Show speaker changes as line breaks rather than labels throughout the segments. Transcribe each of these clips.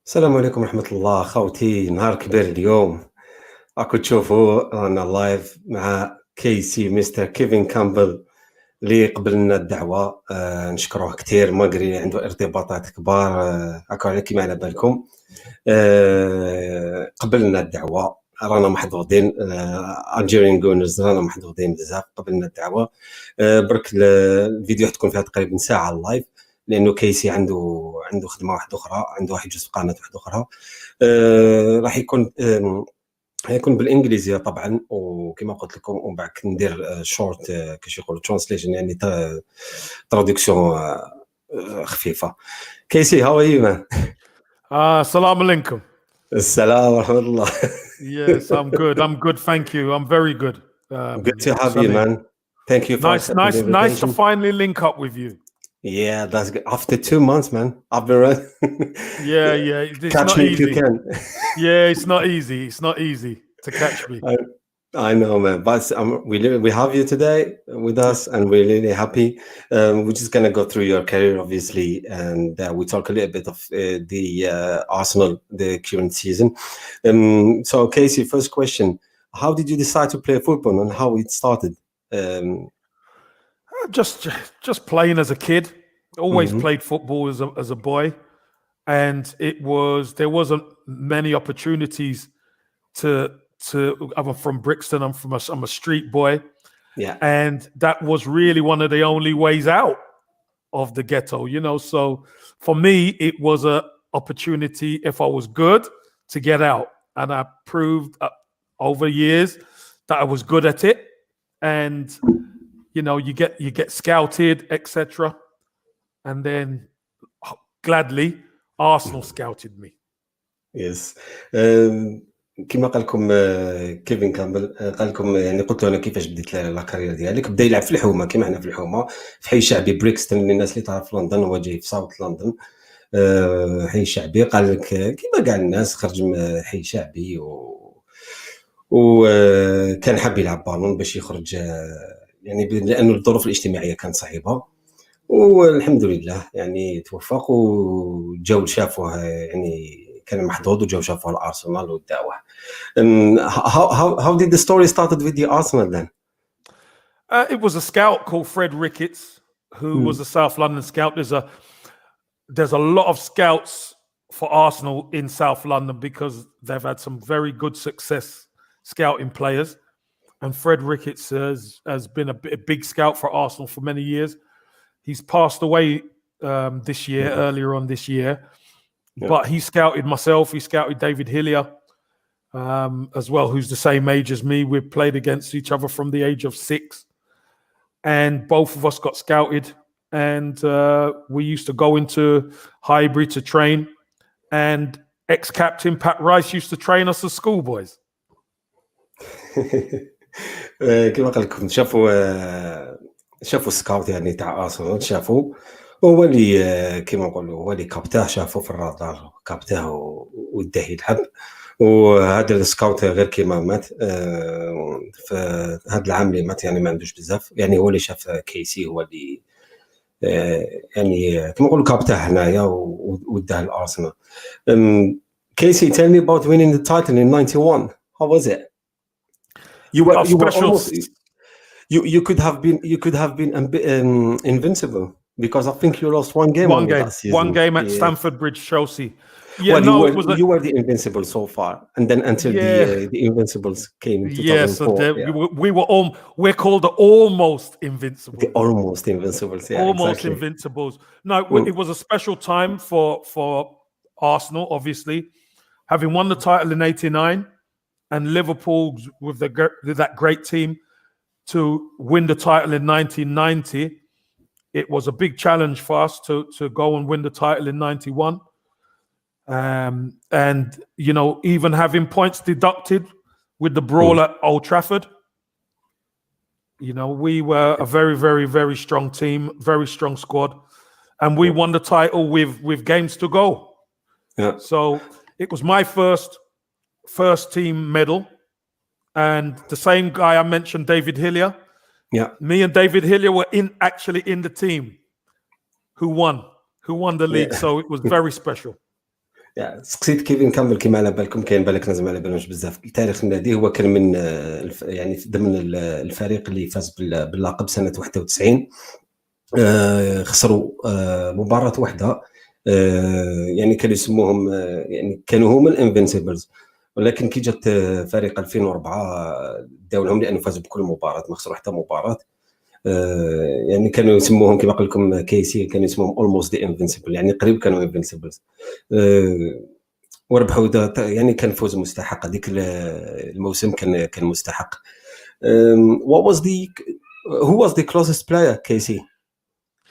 السلام عليكم ورحمة الله خوتي، نهار كبير اليوم. راكم تشوفوا رانا لايف مع كيسي مستر كيفين كامبل اللي قبلنا الدعوة. نشكروه كتير، ماغري عنده ارتباطات كبار. هاكا على كيما على بالكم. قبلنا الدعوة، رانا محظوظين. الجيريان جونرز رانا محظوظين بزاف. قبلنا الدعوة. برك الفيديو حتكون فيها تقريبا ساعة اللايف، لانه كيسي عنده خدمه واحده اخرى، عنده واحد جزء قناه واحده اخرى. راح يكون بالانجليزيه طبعا، وكما قلت لكم ومن بعد ندير شورت كيش يقولوا ترانسليشن، يعني تراديكسيون خفيفه. كيسي هاو ار يو مان؟
Assalamu alaikum.
السلام ورحمه الله.
Yes, I'm good. I'm good. Thank you. I'm very good.
Good to have you, man. Thank you for accepting the invitation.
Nice to finally link up with you.
Yeah, that's good. After 2 months, man. I've been running.
Yeah. It's
Catch
not
me
easy.
if you can.
Yeah, it's not easy. It's not easy to catch me.
I know, man. But we have you today with us, and we're really happy. We're just gonna go through your career, obviously, and we talk a little bit of the Arsenal, the current season. So, Casey, first question: how did you decide to play football, and how it started?
Just playing as a kid. Always played football as a boy, and there wasn't many opportunities to. I'm from Brixton. I'm a street boy, and that was really one of the only ways out of the ghetto. So for me, it was a opportunity, if I was good, to get out, and I proved over years that I was good at it, and you get scouted, etc. And then gladly Arsenal scouted me.
Yes. كما قال لكم كيفين كامبل، قال لكم يعني قلت له انا كيفاش بديت لا كارير ديالك. بدا يلعب في الحومه كيما حنا في الحومه، في حي شعبي بريكستون، للناس اللي تعرف لندن، هو جاي في ساوث لندن. حي شعبي، قال لك كيما كاع الناس خرج من حي شعبي وكان حاب يلعب بالون باش يخرج، يعني لانه الظروف الاجتماعيه كانت صعيبه، والحمد لله يعني توفق وجاو شافوه، يعني كان محظوظ وجاو شافوه الارسنال وداوه. How did the story started with the Arsenal then?
It was a scout called Fred Ricketts, who was a South London scout. There's a lot of scouts for Arsenal in South London because they've had some very good success scouting players. And Fred Ricketts has been a big scout for Arsenal for many years. He's passed away earlier on this year. But he scouted myself. He scouted David Hillier as well, who's the same age as me. We've played against each other from the age of 6. And both of us got scouted. And we used to go into Highbury to train. And ex-captain Pat Rice used to train us as schoolboys.
كما قال لكم شافوا السكاوت يعني تاع ارسنال، شافوا هو اللي كما نقولوا هو اللي كابتاه، شافوا في الرادار كابتاه وداه يلعب. وهذا السكاوت غير كيما مات في هذا العام اللي مات، يعني ما عندوش بزاف، يعني هو اللي شاف كيسي، هو اللي يعني كما نقولوا كابتاه هنايا وداه الارسنال. Casey, tell me about winning the title in 91. How was it? You were almost. You could have been invincible, because I think you lost one game that season.
One game at Stamford Bridge, Chelsea.
Yeah, well, you were the invincible so far, and then until the invincibles came in 2004.
We're called the almost invincibles.
The almost invincibles, yeah,
almost
exactly.
invincibles. No, it was a special time for Arsenal, obviously, having won the title in '89, and Liverpool with that great team to win the title in 1990. It was a big challenge for us to go and win the title in 91. And, even having points deducted with the brawl at Old Trafford, we were a very, very, very strong team, very strong squad. And we won the title with games to go.
Yeah.
So it was my first team medal. And the same guy I mentioned, David Hillier.
Yeah.
Me and David Hillier were actually in the team who won the league. So it was very special.
سقسيت كيفين كامبل كيما على بالكم كاين بالك ناس ما على بالهمش بزاف تاريخ النادي. هو كان من يعني ضمن الفريق اللي فاز باللقب سنه 91. خسروا مباراه واحده، يعني كانوا يسموهم يعني كانوا هما الانفنسيبلز، ولكن كي جات فريق 2004 داو لهم لانه فازوا بكل مباراه، ما خسروا حتى مباراه. يعني كانوا يسموهم كما قلت لكم كيسي، كانوا يسموهم اولموست دي انفنسيبل، يعني قريب كانوا انفنسيبلز. وربحوا يعني كان فوز مستحق. هذيك الموسم كان مستحق. what was the who was the closest player, Casey?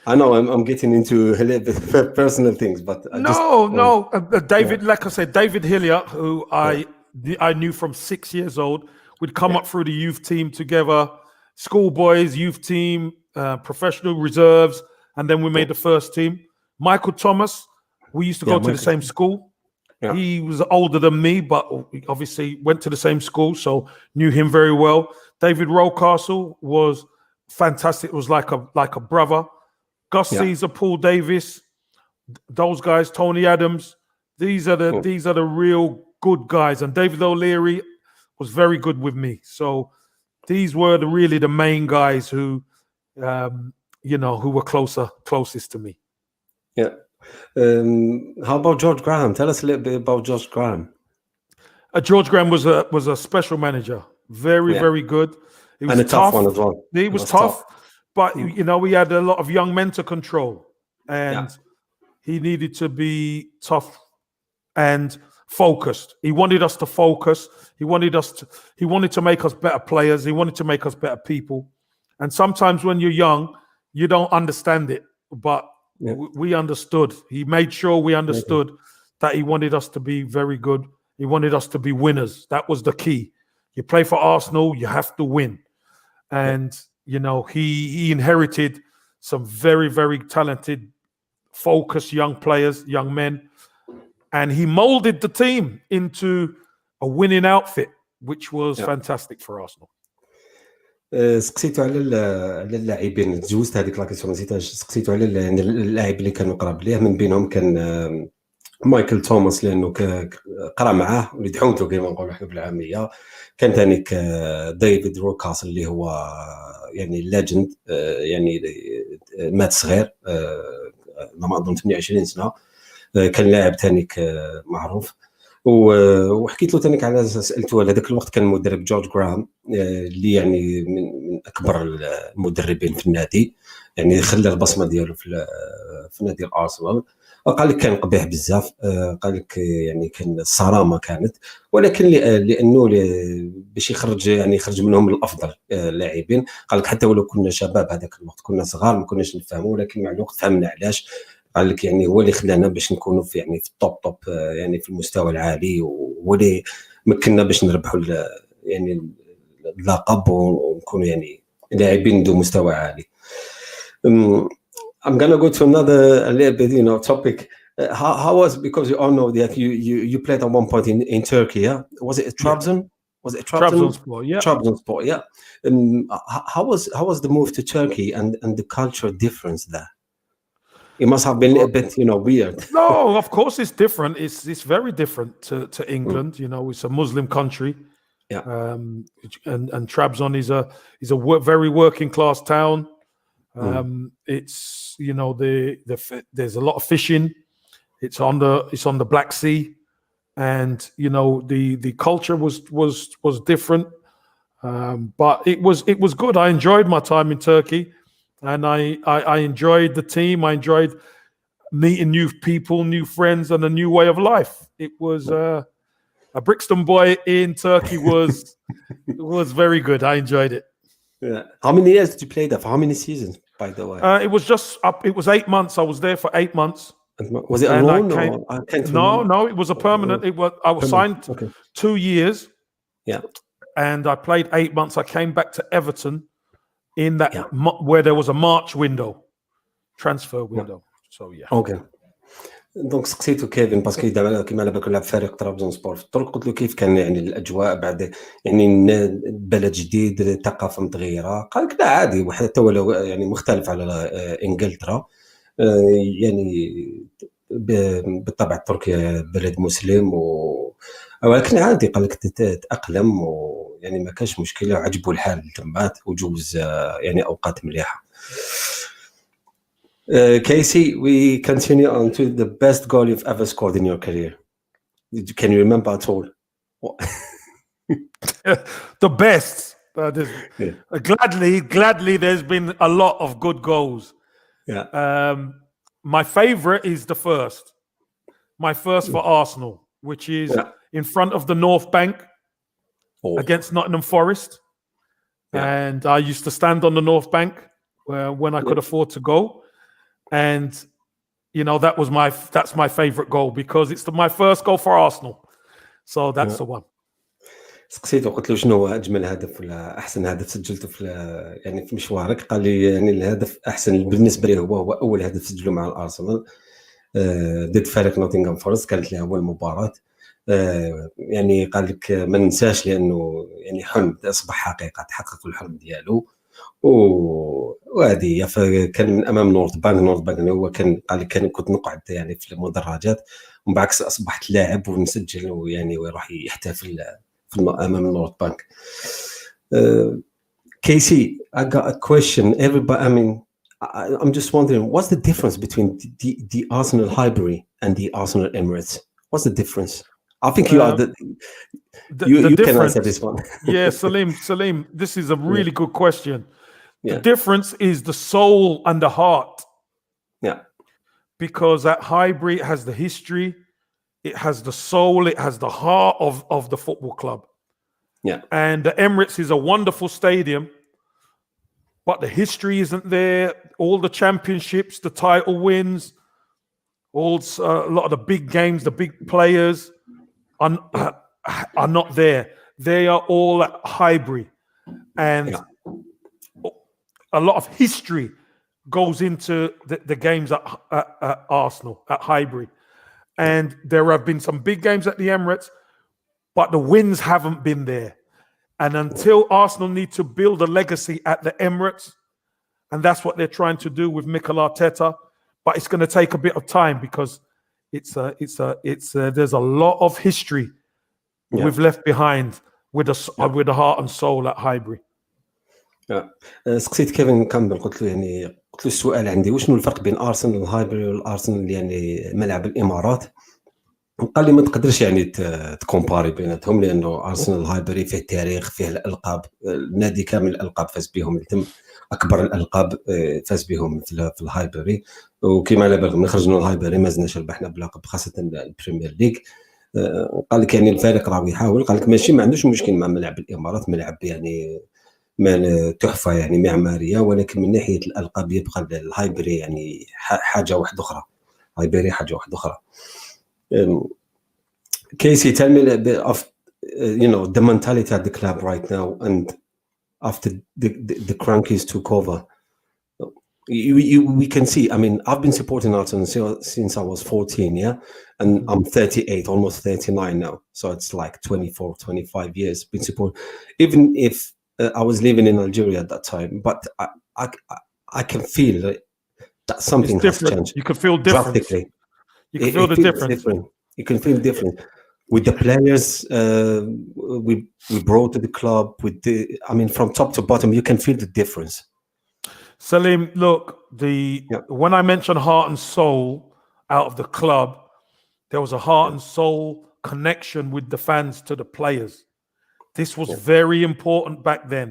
I know I'm getting into a little bit personal things, but
David, like I said, David Hillier, who I knew from 6 years old. We'd come up through the youth team together, schoolboys, youth team, professional reserves, and then we made the first team. Michael Thomas, we used to go to the same school. Yeah. He was older than me, but obviously went to the same school, so knew him very well. David Rocastle was fantastic. It was like a brother. Gus Caesar, Paul Davis, those guys, Tony Adams. These are the real good guys. And David O'Leary was very good with me. So these were really the main guys who, who were closest to me.
Yeah. How about George Graham? Tell us a little bit about George Graham.
George Graham was a special manager. Very good. He was
and a tough one as well.
He was tough. But, we had a lot of young men to control, and he needed to be tough and focused. He wanted us to focus. He wanted to make us better players. He wanted to make us better people. And sometimes when you're young, you don't understand it, but we understood. He made sure we understood that he wanted us to be very good. He wanted us to be winners. That was the key. You play for Arsenal, you have to win. And he inherited some very talented, focused young players, young men, and he molded the team into a winning outfit, which was fantastic for Arsenal.
سقسيتو على اللاعبين، تجوزت هذيك لاكيسيون نسيتهاش. سقسيتو على يعني اللاعب اللي كانوا قراب ليه، من بينهم كان مايكل توماس لانه قرا معاه وليد حوتو كما نقولوا حنا بالعاميه. كان ثانيك ديفيد روكاسل اللي هو يعني ليجند، يعني مات صغير، ما اظن 28 سنه. كان لاعب ثانيك معروف. وحكيت له ثانيك على سالته على ذاك الوقت كان المدرب جورج جرام، اللي يعني من اكبر المدربين في النادي، يعني خلى البصمه ديالو في نادي الارسنال. قال لك كان قبيح بزاف، قال لك يعني كان الصرامه كانت، ولكن لانه باش يخرج منهم الافضل لاعبين. قال لك حتى ولو كنا شباب هذاك الوقت، كنا صغار ما كناش نفهموا، ولكن مع الوقت فهمنا علاش. قال لك يعني هو اللي خلانا باش نكونوا في يعني في التوب يعني في المستوى العالي، وهو اللي مكننا باش نربحوا يعني اللقب ونكونوا يعني لاعبين ذو مستوى عالي. I'm gonna go to another a little bit, topic. How was, because you all know that you played at one point in Turkey, yeah? Was it Trabzon? Was it
Trabzonspor? Yeah.
Trabzonspor, yeah. How was the move to Turkey and the cultural difference there? It must have been a bit, weird.
No, of course it's different. It's very different to England. It's a Muslim country.
Yeah.
And Trabzon is a very working class town. It's there's a lot of fishing. It's on the Black Sea, and the culture was different, but it was good. I enjoyed my time in Turkey, and I enjoyed the team. I enjoyed meeting new people, new friends, and a new way of life. It was a Brixton boy in Turkey was very good. I enjoyed it.
Yeah. How many years did you play there? For how many seasons, by the way?
It was just up. It was 8 months. I was there for 8 months.
Was it a loan?
No, it was a permanent. I was signed 2 years.
Yeah. And
I played 8 months. I came back to Everton in that where there was a March window, transfer window. So
Okay. دونك سقسيتو كيفين باسكو دابا كيما على بالك لعب فريق طرابزون سبور في الطرق. قلت له كيف كان يعني الاجواء بعد يعني بلد جديد، الثقافه متغيره. قال لك لا عادي، وحتى ولو يعني مختلف على انجلترا، يعني بالطبع تركيا بلد مسلم ولكن عادي قال لك تأقلم ويعني ما كانش مشكله وعجبو الحال تمات وجوز يعني اوقات مليحه. Casey, we continue on to the best goal you've ever scored in your career. Can you remember at all?
The best. Gladly, there's been a lot of good goals.
Yeah.
My favorite is the first. My first for Arsenal, which is in front of the North Bank against Nottingham Forest. And I used to stand on the North Bank when I could afford to go. And you know, that's my favorite goal because it's my first goal for Arsenal. So that's the one.
سقسيته قلت له شنو هو اجمل هدف ولا احسن هدف سجلته في يعني في مشوارك؟ قال لي يعني الهدف احسن بالنسبه لي هو اول هدف سجله مع الارسنال ضد فريق نوتنغهام فورست، كانت له اول مباراه. يعني قال لك ما ننساش لانه يعني حلم اصبح حقيقه، تحقق الحلم ديالو. وهذه فكان من امام نورث بانك هو كان قال لي كنت نقعد يعني في المدرجات، ومن بعكس اصبحت لاعب ونسجل ويعني ويروح يحتفل امام نورث بانك. Casey, I got a question. Everybody, I mean, I'm just wondering, what's the difference between the Arsenal Highbury and the Arsenal Emirates? What's the difference? I think you are you can answer this one.
Yeah, Salim, this is a really good question. The difference is the soul and the heart.
Yeah.
Because at Highbury it has the history, it has the soul, it has the heart of the football club.
Yeah.
And the Emirates is a wonderful stadium, but the history isn't there. All the championships, the title wins, a lot of the big games, the big players are not there. They are all at Highbury. And a lot of history goes into the games at Arsenal, at Highbury. And there have been some big games at the Emirates, but the wins haven't been there. And until Arsenal need to build a legacy at the Emirates, and that's what they're trying to do with Mikel Arteta, but it's going to take a bit of time because there's a lot of history we've left behind with the heart and soul at Highbury.
سقسيت كيفين كامبل قلت له السؤال عندي وشنو الفرق بين ارسنال والهايبري والارسنال يعني ملعب الامارات؟ قال لي ما تقدرش يعني تكومباري بيناتهم لانه ارسنال الهايبري فيه تاريخ، فيه الالقاب، النادي كامل الالقاب فاز بهم، اكبر الالقاب فاز بهم في الهايبري. وكما على بالكم من خرجنا الهايبري ما زلناش ربحنا بلقب خاصه البريمير ليج. قال لك يعني الفريق راه يحاول، قال لك ماشي ما عندوش مشكل مع ملعب الامارات، ملعب يعني تحفه يعني معماريه، ولكن من ناحيه الالقاب يبقى الهايبري يعني حاجه واحده اخرى. هايبري حاجه واحده اخرى. Casey, tell me a bit of the mentality at the club right now, and after the Crankies took over, we can see. I mean, I've been supporting Arsenal since I was 14, and I'm 38, almost 39 now, so it's like 24, 25 years been supporting. Even if I was living in Algeria at that time, but I can feel that something has changed.
You can feel difference.
Drastically.
You can feel the difference.
Different. You can feel different with the players we brought to the club. From top to bottom, you can feel the difference.
Salim, look, when I mentioned heart and soul out of the club, there was a heart and soul connection with the fans to the players. This was very important back then.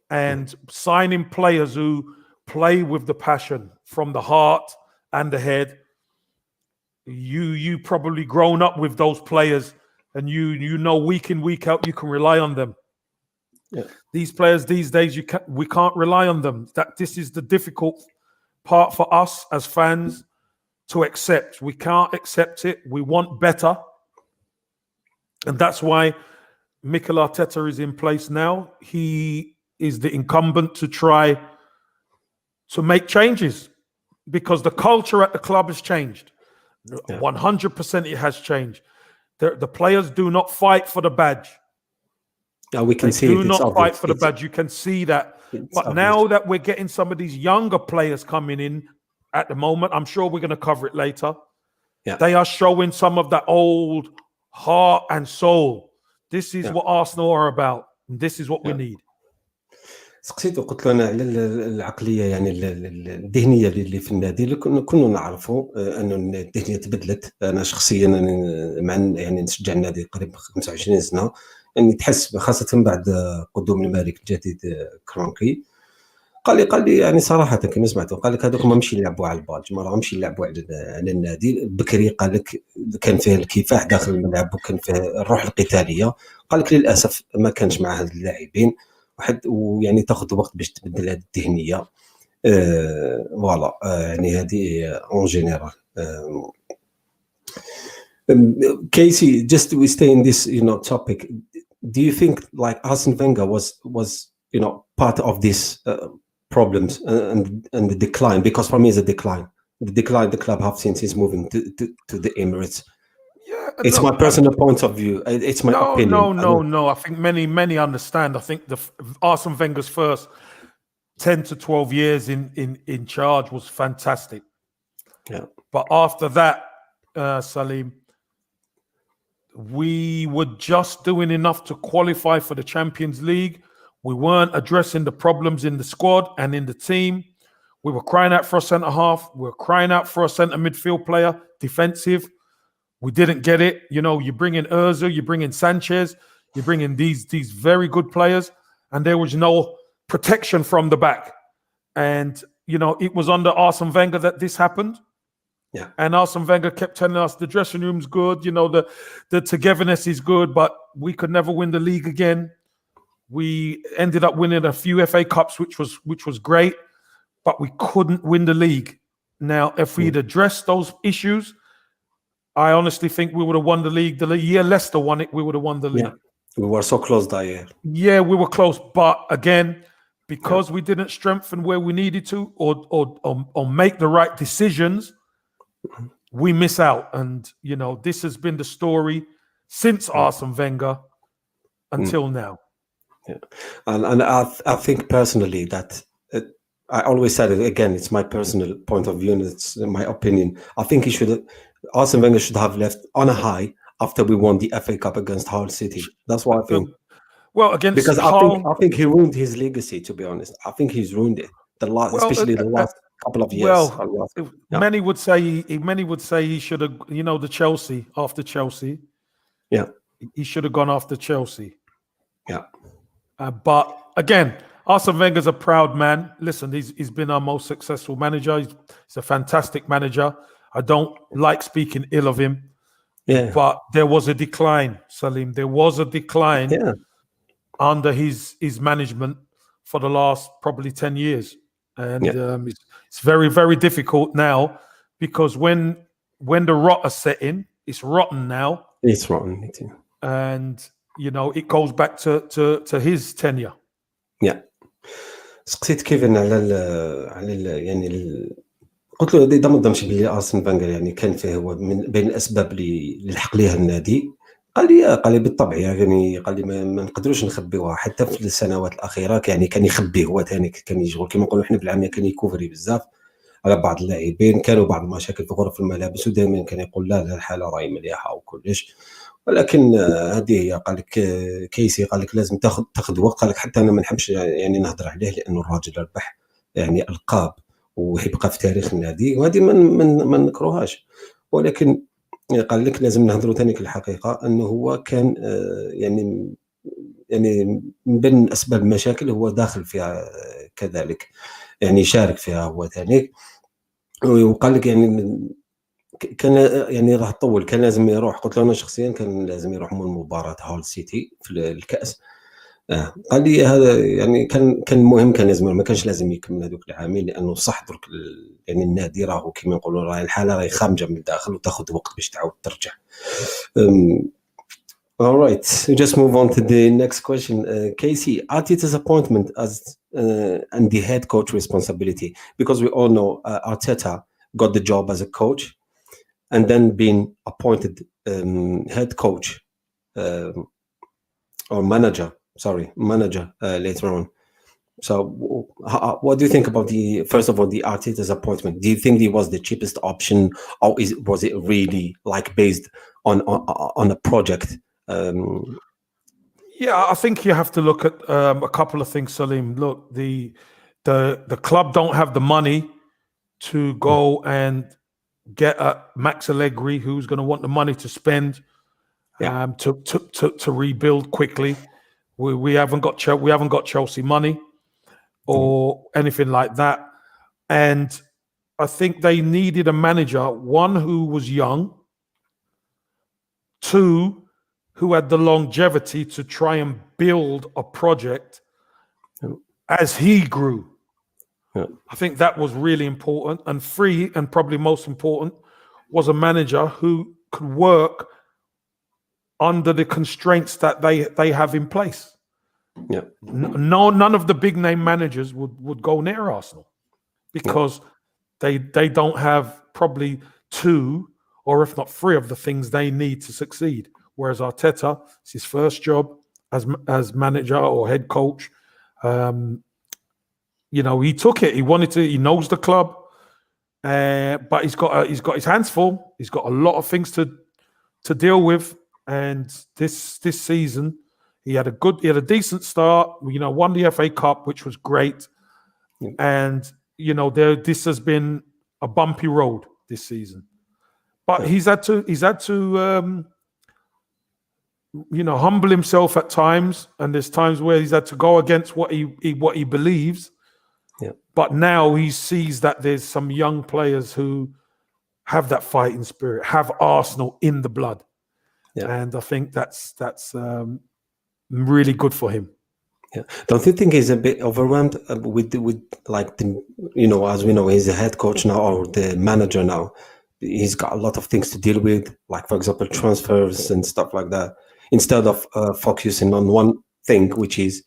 And signing players who play with the passion from the heart and the head. You probably grown up with those players, and you know week in week out you can rely on them. These players these days we can't rely on them. That this is the difficult part for us as fans to accept. We can't accept it. We want better, and that's why Mikel Arteta is in place now. He is the incumbent to try to make changes because the culture at the club has changed. 100% it has changed. The players do not fight for the badge.
We can see
do not fight for the badge. You can see that. But now that we're getting some of these younger players coming in at the moment, I'm sure we're going to cover it later. They are showing some of that old heart and soul. This is what Arsenal are about. And this is what we need.
سقسيته قلت له انا على العقليه يعني الذهنيه اللي في النادي اللي كنا نعرفوا انه الذهنيه تبدلت. انا شخصيا مع يعني نشجع النادي قريب 25 سنه، يعني تحس خاصه بعد قدوم الملك الجديد كرونكي. قال لي يعني صراحه كما سمعته، قال لك هذوك ما مشي يلعبوا على البال، ما راهمش يلعبوا على النادي بكري. قال لك كان فيه الكفاح داخل الملعب وكان فيه الروح القتاليه. قال لك للاسف ما كانش مع هاد اللاعبين ويعني تاخذ وقت باش تبدل هذه الذهنيه. فوالا يعني هذه اون جينيرال. Casey, just we stay in this topic. Do you think like Arsene Wenger was part of this problems and the decline? Because for me it's a decline the club have since he's moving to the Emirates. It's my personal point of view. It's my opinion.
No. I think many understand. I think the Arsene Wenger's first 10 to 12 years in charge was fantastic.
Yeah.
But after that, Salim, we were just doing enough to qualify for the Champions League. We weren't addressing the problems in the squad and in the team. We were crying out for a centre half. We were crying out for a centre midfield player, defensive. We didn't get it. You bring in Özil, you bring in Sanchez, you bring in these very good players, and there was no protection from the back. And, it was under Arsene Wenger that this happened.
Yeah.
And Arsene Wenger kept telling us the dressing room's good, the togetherness is good, but we could never win the league again. We ended up winning a few FA Cups, which was great, but we couldn't win the league. Now, if we'd addressed those issues, I honestly think we would have won the league. The year Leicester won it, we would have won the league.
Yeah. We were so close that year.
Yeah, we were close. But again, because we didn't strengthen where we needed to or make the right decisions, we miss out. And, this has been the story since Arsene Wenger until now.
Yeah. And I think personally that I always said it again, it's my personal point of view and it's my opinion. I think Arsene Wenger should have left on a high after we won the FA Cup against Hull City. That's what I think.
Well, against
because
Hull,
I think he ruined his legacy. To be honest, I think he's ruined it. Especially the last couple of years.
Many would say he should have. The Chelsea after Chelsea.
Yeah,
he should have gone after Chelsea.
Yeah,
but again, Arsene Wenger's a proud man. Listen, he's been our most successful manager. He's a fantastic manager. I don't like speaking ill of him.
Yeah.
But there was a decline, Salim. There was a decline under his management for the last probably 10 years. And it's very, very difficult now because when the rot is set in, it's rotten now.
It's rotten.
And, it goes back to his tenure.
Yeah. سقسيت كيفين على يعني قلت له اذا ما ضمش بلي ارسن فانغر يعني كان فيه هو من بين الاسباب اللي لحق ليها النادي. قال لي بالطبع يعني قال لي ما نقدروش نخبيوها حتى في السنوات الاخيره يعني كان يخبي هو ثاني كان يشغل كما نقولوا احنا بالعاميه كان يكوفري بزاف على بعض اللاعبين. كانوا بعض المشاكل في غرف الملابس ودائما كان يقول لا الحاله راهي مليحه وكلش، ولكن هذه هي. قال لك كيسي قال لك لازم تاخذ وقت. قال لك حتى انا ما نحبش يعني نهضر عليه لانه الراجل ربح يعني القاب ويبقى في تاريخ النادي وهذه ما نكروهاش، ولكن قال لك لازم نهضروا ثاني الحقيقه انه هو كان يعني من بين اسباب المشاكل هو داخل فيها كذلك يعني شارك فيها هو ثاني. وقال لك يعني كان يعني راح طول كان لازم يروح. قلت له انا شخصيا كان لازم يروح من مباراه هول سيتي في الكاس. قال لي هذا يعني كان مهم، كان لازم ما كانش لازم يكمل هذوك العامين لانه صح درك يعني النادي راهو كيما نقولوا راهي الحاله راهي خامجه من الداخل وتاخذ وقت باش تعاود ترجع. All right, we just move on to the next question. Casey, Arteta's appointment as and the head coach responsibility, because we all know Arteta got the job as a coach and then being appointed head coach or manager later on. So, what do you think about first of all, the Arteta's appointment? Do you think it was the cheapest option, or was it really like based on a project?
Yeah, I think you have to look at a couple of things, Salim. Look, the club don't have the money to go and get a Max Allegri who's going to want the money to spend to rebuild quickly. We haven't got Chelsea money or anything like that, and I think they needed a manager, one who was young, two who had the longevity to try and build a project as he grew. I think that was really important. And three, and probably most important, was a manager who could work under the constraints that they have in place.
Yeah.
None of the big name managers would go near Arsenal because they don't have probably two or if not three of the things they need to succeed. Whereas Arteta, it's his first job as manager or head coach. He took it. He wanted to. He knows the club, but he's got his hands full. He's got a lot of things to deal with. And this season, he had a decent start. Won the FA Cup, which was great. And this has been a bumpy road this season. But he's had to humble himself at times, and there's times where he's had to go against what he believes.
Yeah.
But now he sees that there's some young players who have that fighting spirit, have Arsenal in the blood. Yeah. And I think that's really good for him.
Yeah. Don't you think he's a bit overwhelmed with like as we know, he's a head coach now or the manager now. He's got a lot of things to deal with, like for example transfers and stuff like that. Instead of focusing on one thing, which is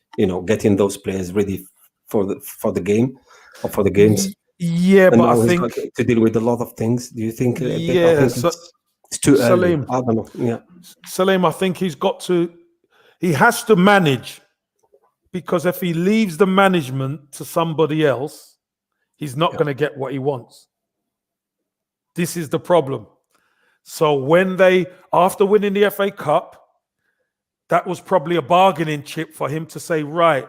getting those players ready for the game or for the games.
Yeah,
and
but I think
got to deal with a lot of things. Do you think?
Yeah,
it's too early.
Salim,
I don't know. Yeah,
Salim, I think he has to manage, because if he leaves the management to somebody else, he's not going to get what he wants. This is the problem. So when after winning the FA Cup, that was probably a bargaining chip for him to say, right,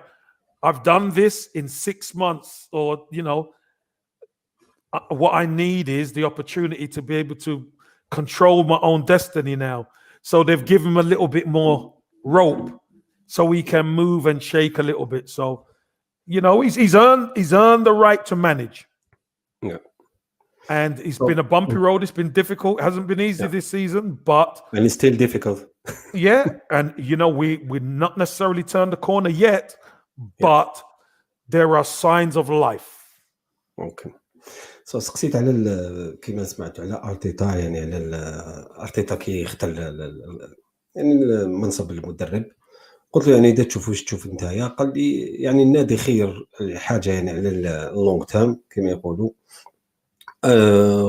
I've done this in 6 months, or, what I need is the opportunity to be able to control my own destiny now. So they've given him a little bit more rope so he can move and shake a little bit. So, he's earned the right to manage.
Yeah.
And it's been a bumpy road. It's been difficult. It hasn't been easy this season,
and it's still difficult.
Yeah, and we're not necessarily turned the corner yet, but there are signs of life.
Okay. سقسيت على كيما سمعت على ارتيتا، يعني على ارتيتا كيختل يعني منصب المدرب. قلت له يعني اذا تشوف نتايا، قال لي يعني النادي خير حاجه يعني على اللونغ تيرم كما يقولوا.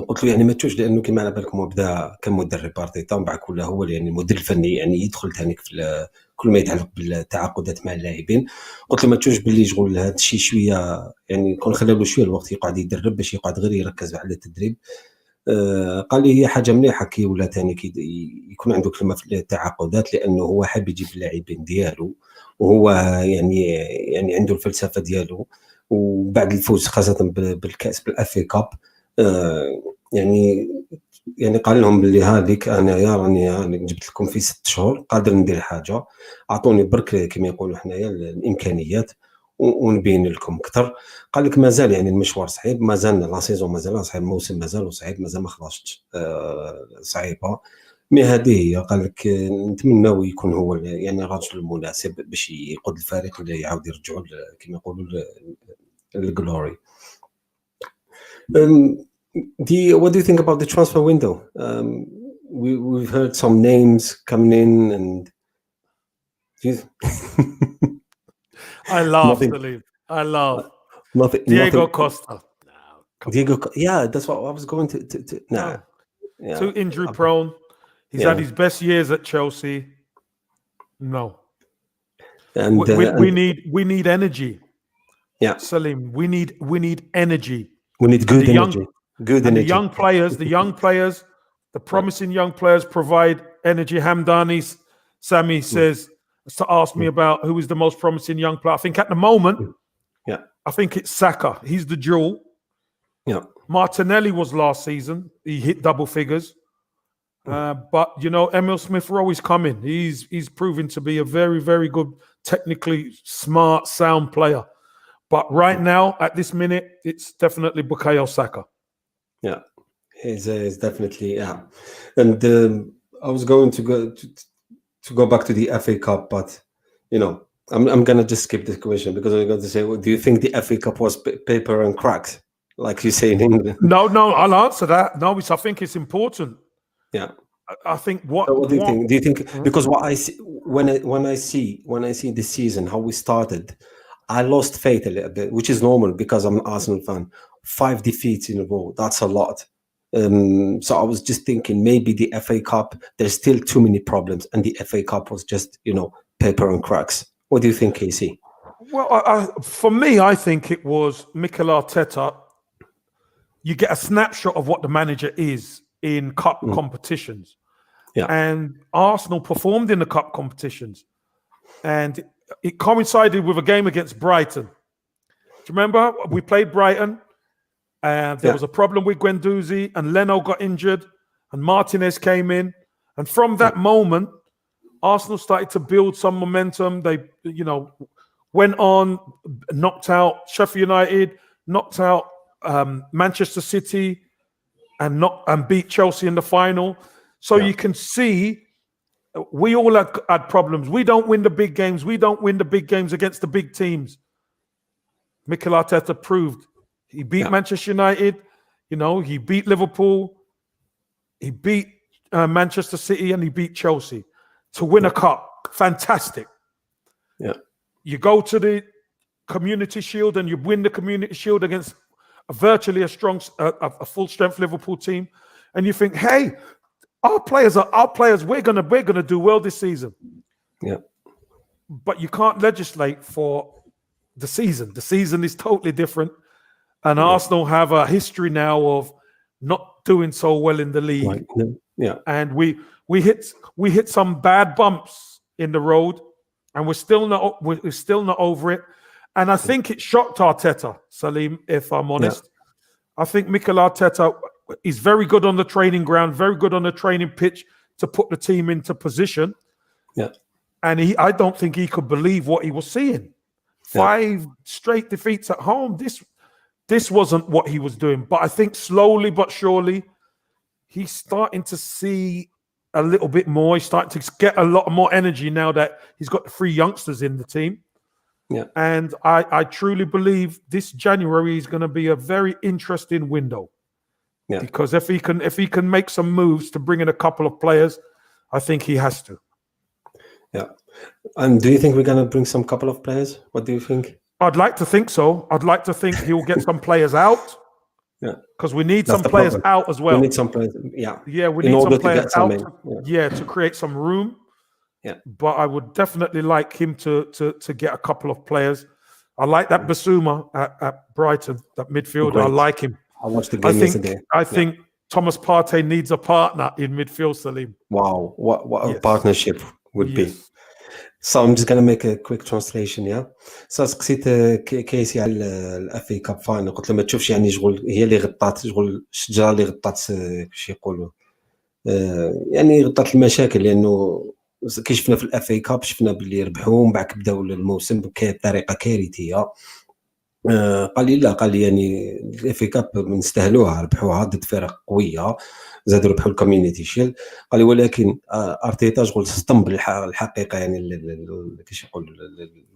قلت له يعني ما تشوفش، لانه كما على بالكم هو بدا كمدرب ارتيتا، ومن بعد كل هو يعني المدير الفني، يعني يدخل ثاني في كل ما يتعلق بالتعاقدات مع اللاعبين. قلت له ما تشوفش باللي شغل هذا الشيء شويه، يعني يكون خلى له شويه الوقت يقعد يدرب باش يقعد غير يركز على التدريب. قال لي هي حاجه مليحه كي ولا ثاني يكون عنده كلمه في التعاقدات، لانه هو حاب يجيب اللاعبين ديالو، وهو يعني عنده الفلسفه ديالو. وبعد الفوز خاصه بالكاس بالافي كاب، يعني قال لهم باللي هذيك انايا راني جبت لكم في 6 شهور قادر ندير حاجه، اعطوني برك كما يقولوا حنايا الامكانيات ونبين لكم اكثر. قال لك مازال يعني المشوار صعيب، مازال لا سيزون مازال صعيب، الموسم مازال صعيب، مازال ما خلصش، صعيبه. مي هذه هي، قال لك نتمناو يكون هو يعني الرجل المناسب باش يقود الفريق اللي يعاود يرجعوا كما يقولوا الجلوري. What do you think about the transfer window? We've heard some names coming in, and
I laugh, Salim. I laugh. Diego Costa.
Yeah, that's what I was going to. Nah. Yeah.
Too injury prone. He's had his best years at Chelsea. No.
And
we need energy.
Yeah.
Salim, we need energy.
We need good energy. Good energy.
The young players, the promising young players provide energy. Hamdani, Sammy says to ask me about who is the most promising young player. I think at the moment, I think it's Saka. He's the jewel.
Yeah.
Martinelli was last season. He hit double figures. But you know, Emil Smith Rowe is coming. He's proven to be a very, very good, technically smart, sound player. But right now, at this minute, it's definitely Bukayo Saka.
Yeah, he's definitely, yeah. And I was going to go back to the FA Cup, but you know, I'm gonna just skip this question because I'm going to say, do you think the FA Cup was paper and cracks, like you say in England?
No, I'll answer that. No, I think it's important.
Yeah.
I think
what do you think? Do you think because what I see when I see this season how we started, I lost faith a little bit, which is normal because I'm an Arsenal fan. 5 defeats in a row, that's a lot. So I was just thinking maybe the FA Cup, there's still too many problems, and the FA Cup was just, you know, paper and cracks. What do you think, Casey?
Well, for me, I think it was Mikel Arteta. You get a snapshot of what the manager is in cup competitions.
Yeah.
And Arsenal performed in the cup competitions. And it coincided with a game against Brighton. Do you remember? We played Brighton, and there was a problem with Guendouzi, and Leno got injured, and Martinez came in. And from that moment, Arsenal started to build some momentum. They, you know, went on, knocked out Sheffield United, knocked out Manchester City, and beat Chelsea in the final. So you can see we all had problems. We don't win the big games. We don't win the big games against the big teams. Mikel Arteta proved. He beat Manchester United. You know, he beat Liverpool. He beat Manchester City, and he beat Chelsea to win a cup. Fantastic.
Yeah.
You go to the Community Shield and you win the Community Shield against virtually a full strength Liverpool team, and you think, hey, our players are our players. We're gonna do well this season.
Yeah.
But you can't legislate for the season. The season is totally different, and Arsenal have a history now of not doing so well in the league.
Right. Yeah.
And we hit some bad bumps in the road, and we're still not over it. And I think it shocked Arteta, Salim, if I'm honest. Yeah. I think Mikel Arteta is very good on the training ground, very good on the training pitch to put the team into position.
Yeah.
And I don't think he could believe what he was seeing. 5 straight defeats at home. This wasn't what he was doing. But I think slowly but surely, he's starting to see a little bit more. He's starting to get a lot more energy now that he's got the 3 youngsters in the team.
Yeah.
And I truly believe this January is going to be a very interesting window. Yeah. Because if he can make some moves to bring in a couple of players, I think he has to.
Yeah. And do you think we're going to bring some couple of players? What do you think?
I'd like to think so. I'd like to think he'll get some players out.
Yeah.
Because we need some players out as well.
We need some players. Yeah.
Yeah, we need some players out. To create some room.
Yeah.
But I would definitely like him to get a couple of players. I like that Basuma at Brighton, that midfielder. Great. I like him.
I watched the game yesterday.
I think Thomas Partey needs a partner in midfield, Salim.
Wow, what a partnership would be. So I'm just going to make a quick translation, yeah. So سقسيت كيسي على الافي كاب فاينل، قلت له ما تشوفش يعني شغل هي اللي غطات شغل الشجره اللي غطات كيفاش يقولوا يعني غطات المشاكل، لانه كي شفنا في الافي كاب شفنا باللي ربحوا ومن بعد بداو الموسم بطريقه كارثيه. قال لي لا، قال لي يعني الافي كاب نستاهلوها، ربحوها ضد فرق قويه، زادوا ربحوا الكوميونيتي شيل. قال لي ولكن ارتيتا شغل صدم بالحقيقه، يعني كيفاش يقول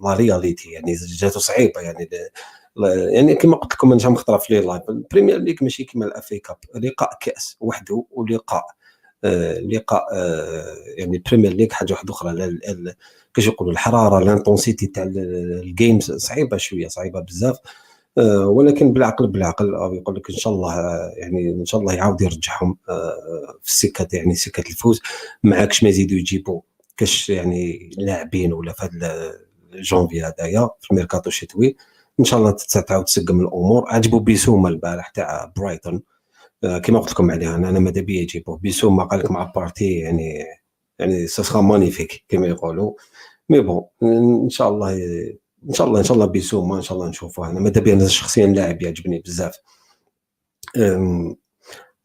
لا رياليتي، يعني جاتو صعيبه، يعني كما قلت لكم انا مختار في لي لايف. البريمير ليغ ماشي كما الافي كاب، لقاء كاس وحده ولقاء يعني البريمير ليغ حاجه واحده اخرى. كيش يقولوا الحراره الانتونسيتي تاع الجيمز صعيبه شويه، صعيبه بزاف، ولكن بالعقل يقول لك ان شاء الله، يعني ان شاء الله يعاود يرجعهم في السكه، يعني سكه الفوز. معاكش ما يزيدوا يجيبوا كاش يعني لاعبين ولا في هذا الجونفي هذايا في الميركاتو الشتوي. ان شاء الله تعاود تسقم الامور. عجبوا بيسوما البارح تاع برايتون، كما قلت لكم عليها انا ماذا بيا يجيبوه. بيسوما قال لك مع بارتي يعني سا مانيفيك كما يقولوا. مي بون ان شاء الله ان شاء الله بيسوما ان شاء الله نشوفوه. انا ماذا بيا انا شخصيا لاعب يعجبني بزاف.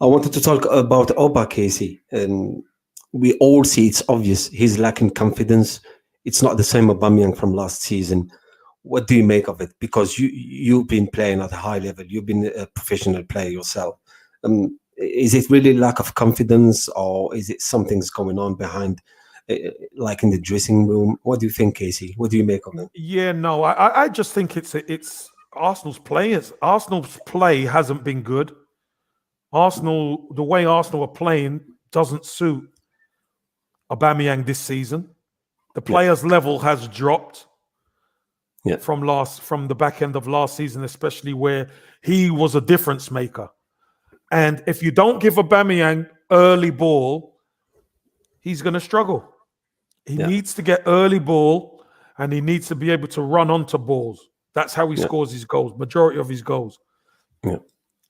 I wanted to talk about Oba Casey. We all see it's obvious he's lacking confidence. It's not the same Aubameyang from last season. What do you make of it? Because you've been playing at a high level. You've been a professional player yourself. Is it really lack of confidence, or is it something's going on behind, like in the dressing room? What do you think, Casey? What do you make of it?
Yeah, no, I just think it's Arsenal's players. Arsenal's play hasn't been good. The way Arsenal are playing doesn't suit Aubameyang this season. The players' level has dropped from the back end of last season, especially where he was a difference maker. And if you don't give Aubameyang early ball, he's going to struggle. He needs to get early ball, and he needs to be able to run onto balls. That's how he scores his goals, majority of his goals.
Yeah.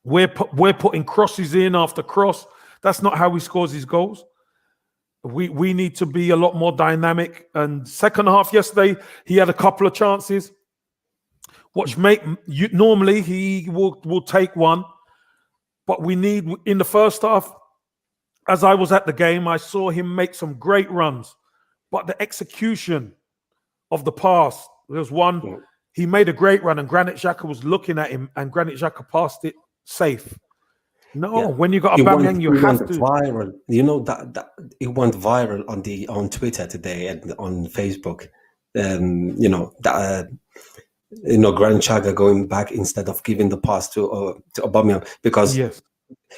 We're putting crosses in after cross. That's not how he scores his goals. We need to be a lot more dynamic. And second half yesterday, he had a couple of chances. Normally he will take one, but we need in the first half. As I was at the game, I saw him make some great runs, but the execution of the pass. There's one. He made a great run, and Granit Xhaka was looking at him, and Granit Xhaka passed it safe. No, when you got Aubameyang, you have to.
Viral. You know that it went viral on Twitter today and on Facebook. Granit Xhaka going back instead of giving the pass to Aubameyang, because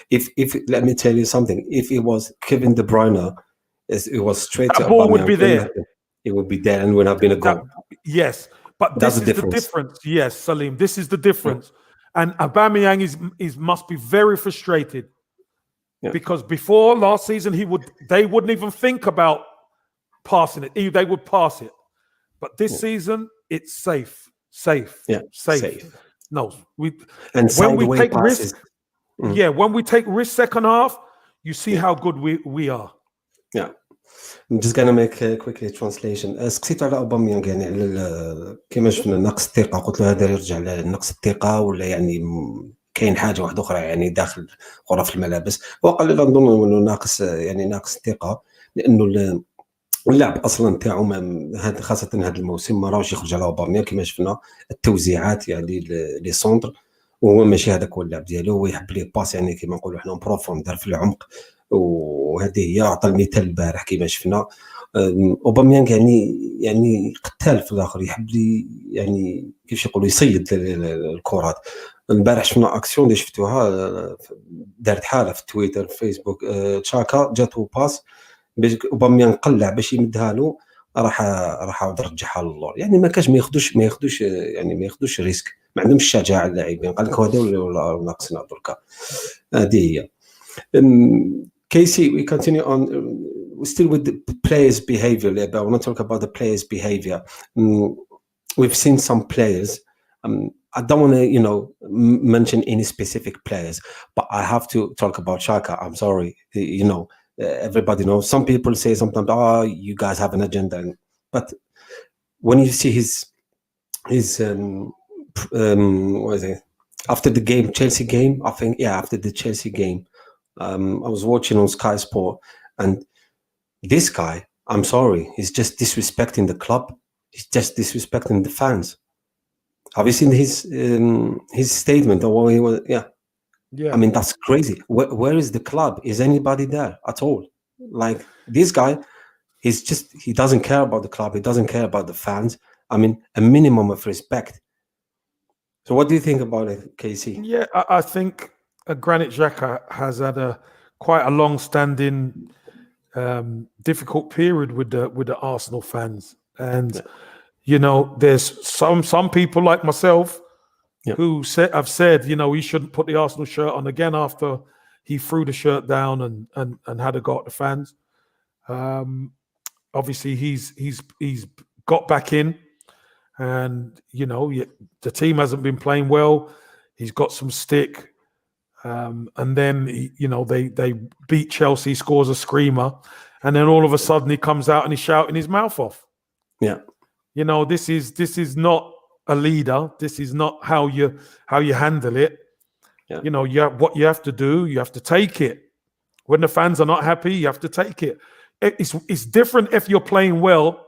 if let me tell you something. If it was Kevin De Bruyne, it was straight
that
to
ball
Aubameyang,
would be there.
It would be there and would have been a goal.
Yes, but this is the difference. Yes, Salim, this is the difference. And Aubameyang must be very frustrated because before last season they wouldn't even think about passing it. They would pass it, but this season it's safe. No, when we take risks. When we take risk second half, you see how good we are.
Yeah. I'm just gonna make a quick translation. سكتيت على أوباميانغ يعني على كما شفنا نقص الثقة. قلت له هذا يرجع لنقص الثقة ولا يعني كاين حاجة واحدة أخرى يعني داخل غرف الملابس. وقال لي نظن إنه ناقص الثقة، لأنه اللاعب أصلا تاعو هذا خاصة هذا الموسم ما راهوش يخرج على أوباميانغ كما شفنا التوزيعات يعني لي سونتر، وهو ماشي هذاك هو اللعب ديالو. هو يحب لي باس يعني كما نقولوا حنا بروفوندر في العمق، وهذه هي. عطى المثال البارح كما شفنا. أوباميانغ يعني قتال في الاخر، يحب لي يعني كيفاش يقولوا يصيد الكرات. البارح شفنا اكسيون اللي شفتوها دارت حاله في تويتر في فيسبوك. تشاكا جاتو باس باش أوباميانغ قلع باش يمدها له، راح عاود رجعها للور. يعني ما ياخذوش ريسك، ما عندهمش الشجاعه اللاعبين. قال لك هذا ولا ناقصنا دركا. هذه هي. Casey, we continue on. We're still with the players' behavior. I want to talk about the players' behavior. We've seen some players. I don't want to, mention any specific players, but I have to talk about Xhaka. I'm sorry, everybody knows. Some people say sometimes, you guys have an agenda, but when you see his what is it? After the game, Chelsea game, I think, after the Chelsea game. I was watching on Sky Sport, and this guy, I'm sorry, he's just disrespecting the club. He's just disrespecting the fans. Have you seen his statement? Or what he was? Yeah. I mean, that's crazy. Where is the club? Is anybody there at all? Like, this guy, he doesn't care about the club. He doesn't care about the fans. I mean, a minimum of respect. So what do you think about it, Casey?
Yeah, I think Granit Xhaka has had quite a long-standing difficult period with the Arsenal fans, and there's some people like myself who have said he shouldn't put the Arsenal shirt on again after he threw the shirt down and had a go at the fans. Obviously, he's got back in, and the team hasn't been playing well. He's got some stick, and then they beat Chelsea, scores a screamer, and then all of a sudden he comes out and he's shouting his mouth off.
Yeah,
this is not a leader. This is not how you handle it.
Yeah.
What you have to do. You have to take it. When the fans are not happy, you have to take it. It's different if you're playing well,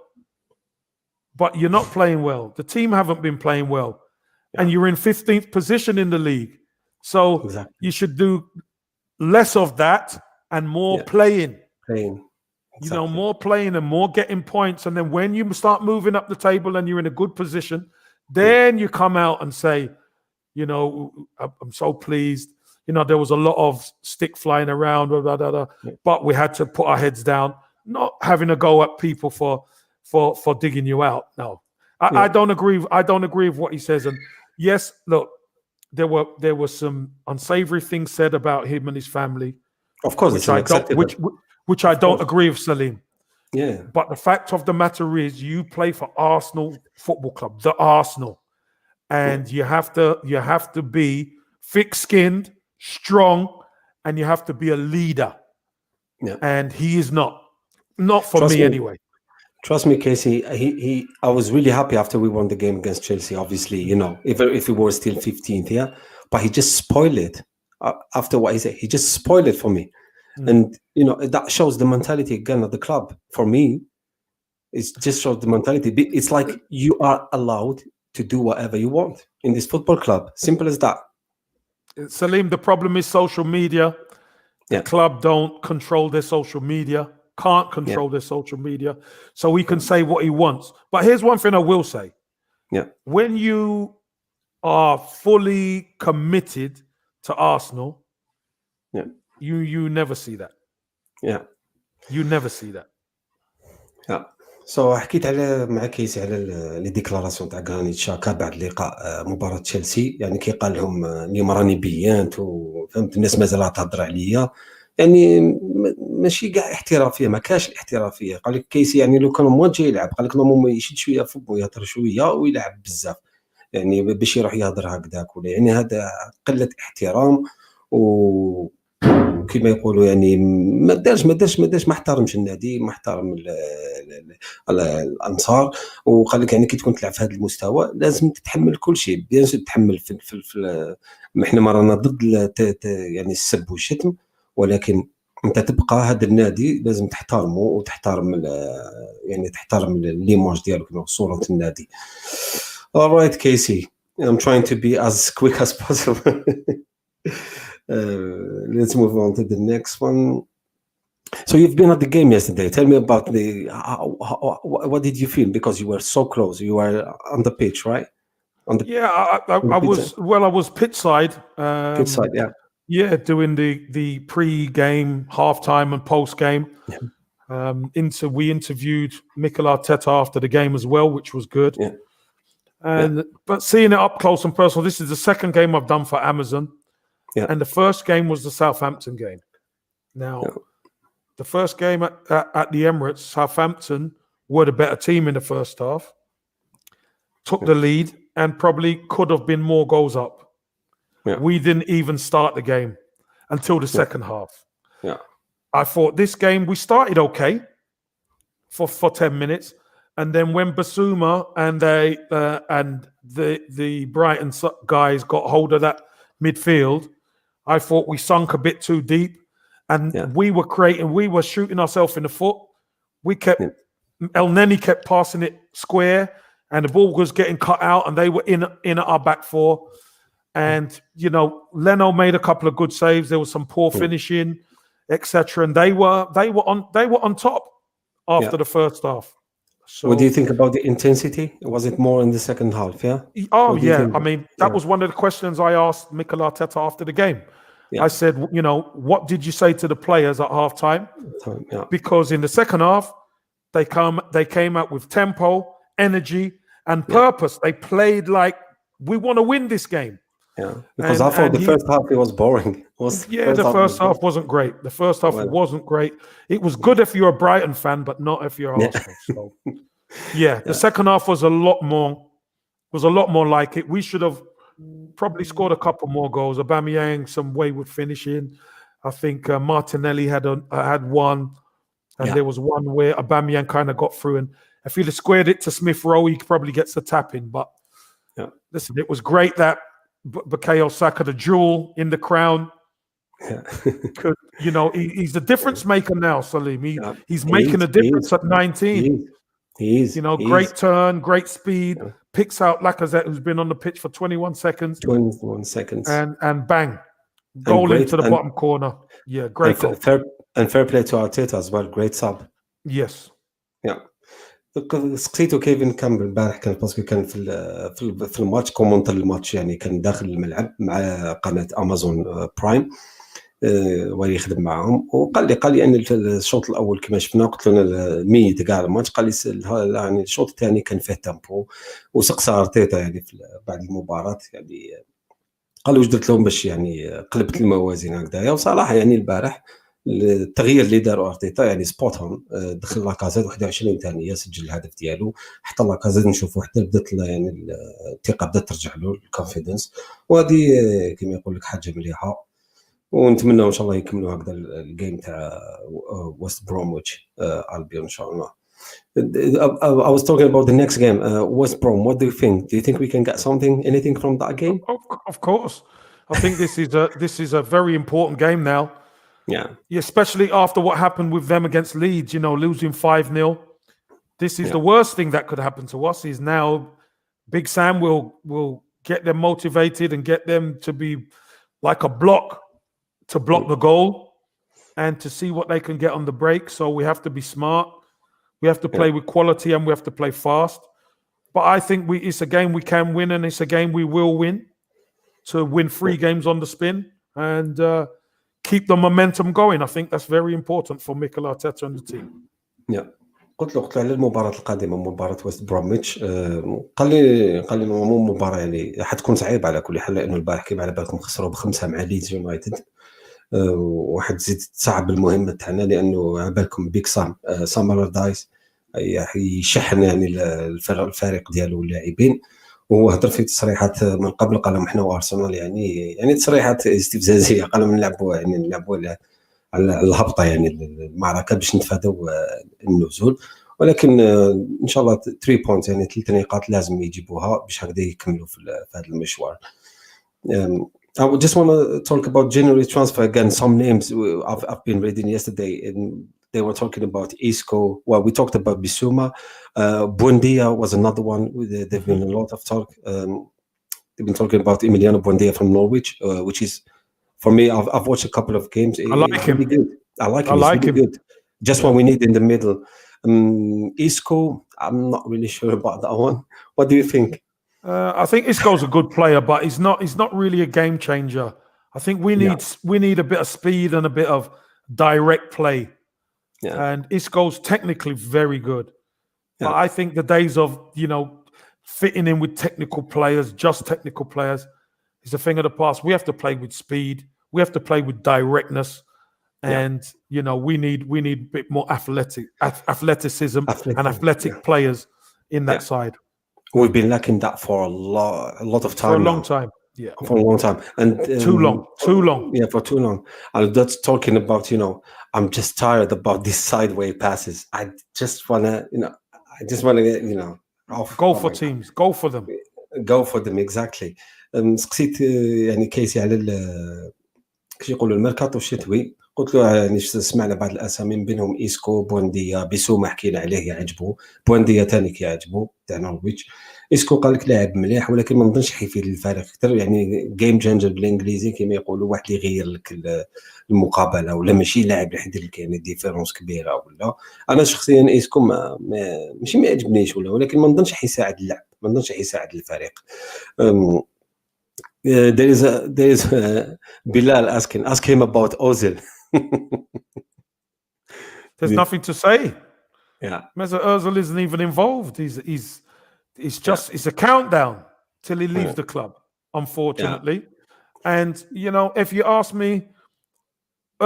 but you're not playing well. The team haven't been playing well, and you're in 15th position in the league. So
exactly.
You should do less of that and more playing.
Exactly.
More playing and more getting points. And then when you start moving up the table and you're in a good position, then you come out and say, I'm so pleased. There was a lot of stick flying around, blah, blah, blah, blah, but we had to put our heads down, not having a go at people for digging you out. No, I don't agree. I don't agree with what he says. And yes, look, there were some unsavory things said about him and his family.
Of course,
which I don't agree with, Salim.
Yeah.
But the fact of the matter is, you play for Arsenal Football Club, the Arsenal, and you have to be thick-skinned, strong, and you have to be a leader.
Yeah.
And he is not for me anyway.
Trust me, Casey. I was really happy after we won the game against Chelsea. Obviously, if we were still 15th, but he just spoiled it. After what he said, he just spoiled it for me. And that shows the mentality again of the club. For me, it just shows the mentality. It's like you are allowed to do whatever you want in this football club. Simple as that.
Salim, the problem is social media. The club don't control their social media, can't control their social media. So he can say what he wants. But here's one thing I will say.
Yeah.
When you are fully committed to Arsenal, you never see that.
Yeah.
You never see that.
Yeah. سو حكيت مع كيسي على لي ديكلاراسيون تاع غرانيت شاكا بعد لقاء مباراة تشيلسي. يعني كي قال لهم اليوم راني بيانت وفهمت الناس مازال تهضر عليا. يعني ماشي كاع احترافيه، ما كاش الاحترافيه. قال لك كيسي يعني لو كان موان جاي يلعب، قال لك نورمالمون يشد شويه فوق يهضر شويه ويلعب بزاف، يعني باش يروح يهضر هكذاك ولا. يعني هذا قله احترام وكما يقولوا يعني ما دارش ما احترمش النادي، ما احترم الانصار. وقال لك يعني كي تكون تلعب في هذا المستوى لازم تتحمل كل شيء. بيان سور تتحمل في احنا ما رانا ضد يعني السب والشتم، ولكن انت تبقى هذا النادي لازم تحترمه وتحترم يعني تحترم ليماج ديالك وصورة النادي. All right, Casey, I'm trying to be as quick as possible. Let's move on to the next one. So you've been at the game yesterday. Tell me about what did you feel? Because you were so close. You were on the pitch, right?
I was pitch side.
Pitch side, yeah.
Yeah, doing the pre-game, half-time and post-game. Yeah. We interviewed Mikel Arteta after the game as well, which was good.
Yeah.
But seeing it up close and personal, this is the second game I've done for Amazon.
Yeah.
And the first game was the Southampton game. Now, the first game at the Emirates, Southampton were the better team in the first half, took the lead, and probably could have been more goals up.
Yeah.
We didn't even start the game until the second half.
Yeah.
I thought this game, we started okay for 10 minutes. And then when Basuma and the Brighton guys got hold of that midfield, I thought we sunk a bit too deep. And we were shooting ourselves in the foot. El Neni kept passing it square and the ball was getting cut out and they were in at our back four. And, Leno made a couple of good saves. There was some poor finishing, etc. And they were on top after the first half. So,
what do you think about the intensity? Was it more in the second half? Yeah.
Oh yeah. I mean, that was one of the questions I asked Mikel Arteta after the game. Yeah. I said, what did you say to the players at halftime?
Yeah.
Because in the second half, they came out with tempo, energy, and purpose. They played like we want to win this game.
Yeah, because I thought the first half it was boring.
The first half wasn't great. The first half wasn't great. It was good if you're a Brighton fan, but not if you're Arsenal. So, the second half was a lot more was a lot more like it. We should have probably scored a couple more goals. Aubameyang, some wayward finishing. I think Martinelli had one, and there was one where Aubameyang kind of got through. And if he'd have squared it to Smith Rowe, he probably gets the tap in. But listen, it was great that Bukayo Saka, the jewel in the crown, could, he's the difference maker now, Salim. He's making a difference at 19.
He is.
Great turn, great speed, picks out Lacazette, who's been on the pitch for 21 seconds.
21 seconds.
And bang, goal into the bottom corner. Yeah, great goal.
Fair play to Arteta as well. Great sub.
Yes.
Yeah. سقسيتو كيفين كامبل البارح كان باسكو كان في الماتش كومونتر الماتش، يعني كان داخل الملعب مع قناة امازون برايم وهي يخدم معهم، وقال لي ان الشوط الاول كما شفنا، قلت له ميت كاع الماتش، قال لي يعني الشوط الثاني كان فيه تامبو، وسقسى ارتيتا يعني بعد المباراه، يعني قال واش درت لهم باش يعني قلبت الموازين هكذايا. وصراحه يعني البارح التغيير اللي داروا ارتيتا يعني سبوتهم، دخل لاكازيت 21 ثانيه سجل الهدف ديالو، حتى لاكازيت نشوفوا حتى بدات يعني الثقه بدات ترجع له، الكونفيدنس، وهذه كما يقول لك حاجه مليحه، ونتمنى ان شاء الله يكملوا هكذا الجيم تاع ويست برومويتش البيون ان شاء الله. I was talking about the next game, West Brom. What do you think? Do you think we can get anything from that game?
Of course. I think this is a very important game now.
Yeah,
especially after what happened with them against Leeds, losing 5-0. This is the worst thing that could happen to us. Is now Big Sam will get them motivated and get them to be like a block to block the goal and to see what they can get on the break. So we have to be smart. We have to play with quality and we have to play fast. But I think it's a game we can win, and it's a game we will win, to win 3 games on the spin and keep the momentum going. I think that's very important for Mikel Arteta and the team.
Yeah. قلت له على المباراة القادمة، مباراة ويست بروميتش، قال لي مو مباراة يعني حتكون صعيبة على كل حال، لأنه البارح كيما على بالكم خسروا ب5 مع ليدز يونايتد، واحد زيد تصعب المهمة تاعنا، لأنه على بالكم بيك سام دايس يشحن يعني الفريق ديالو واللاعبين، وهو هضر في تصريحات من قبل، قال لهم احنا وارسنال يعني تصريحات استفزازية، قال لهم نلعبوا على الهبطه، يعني المعركه باش نتفادوا النزول، ولكن ان شاء الله 3 بوينت يعني 3 نقاط لازم يجيبوها باش هكذا يكملوا في هذا المشوار. I just want to talk about January transfer again. Some names I've been reading yesterday, and they were talking about Isco. Well, we talked about Bissouma. Buendia was another one. There've been a lot of talk. They've been talking about Emiliano Buendia from Norwich, which is, for me, I've watched a couple of games.
I like him.
Really good. I like him. He's really good. Just what we need in the middle. Isco, I'm not really sure about that one. What do you think?
I think Isco's a good player, but he's not really a game changer. I think we need a bit of speed and a bit of direct play.
Yeah.
And Isco's technically very good.
Yeah.
But I think the days of, fitting in with just technical players, is a thing of the past. We have to play with speed. We have to play with directness. And, we need a bit more athleticism and athletic players in that side.
We've been lacking that for a lot of time.
For a long time. Yeah.
For a long time. And
too long.
Yeah, for too long. And that's talking about, I'm just tired about these sideways passes. I just want to get, off.
Go for teams. Go for them.
Go for them, exactly. سقسيت يعني كيسي على كيش يقولوا الميركاتو الشتوي، قلت له يعني سمعنا بعض الاسامي من بينهم إيسكو، بونديا، بيسوما حكينا عليه يعجبه، بونديا ثاني كيعجبه تاع نورويتش. إيسكو قال لك لاعب مليح، ولكن ما نظنش حيفيد الفريق اكثر، يعني جيم تشينجر بالانجليزي كما يقولوا، واحد اللي يغير لك المقابله، ولا ماشي لاعب اللي يحدد لك يعني ديفيرونس كبيره. ولا انا شخصيا إيسكو ماشي ما يعجبنيش، ولكن ما نظنش حيساعد اللعب، ما نظنش حيساعد الفريق. There is Bilal ask him about Ozil.
There's nothing to say.
Yeah,
Mesut Ozil isn't even involved. It's a countdown till he leaves the club, unfortunately. And if you ask me,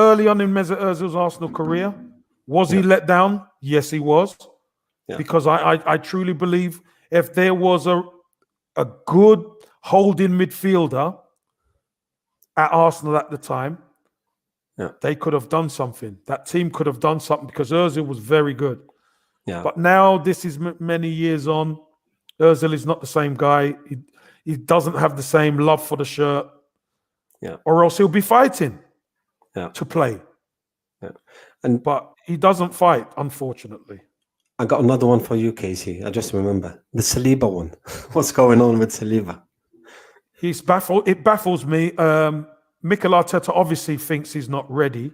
early on in Mesut Ozil's Arsenal career, was he let down? Yes, he was. Because I truly believe if there was a good holding midfielder at Arsenal at the time, they could have done something. That team could have done something because Ozil was very good.
Yeah.
But now this is many years on. Ozil is not the same guy. He doesn't have the same love for the shirt.
Yeah.
Or else he'll be fighting to play.
Yeah.
But he doesn't fight, unfortunately.
I got another one for you, Casey. I just remember the Saliba one. What's going on with Saliba?
He's baffled. It baffles me. Mikel Arteta obviously thinks he's not ready,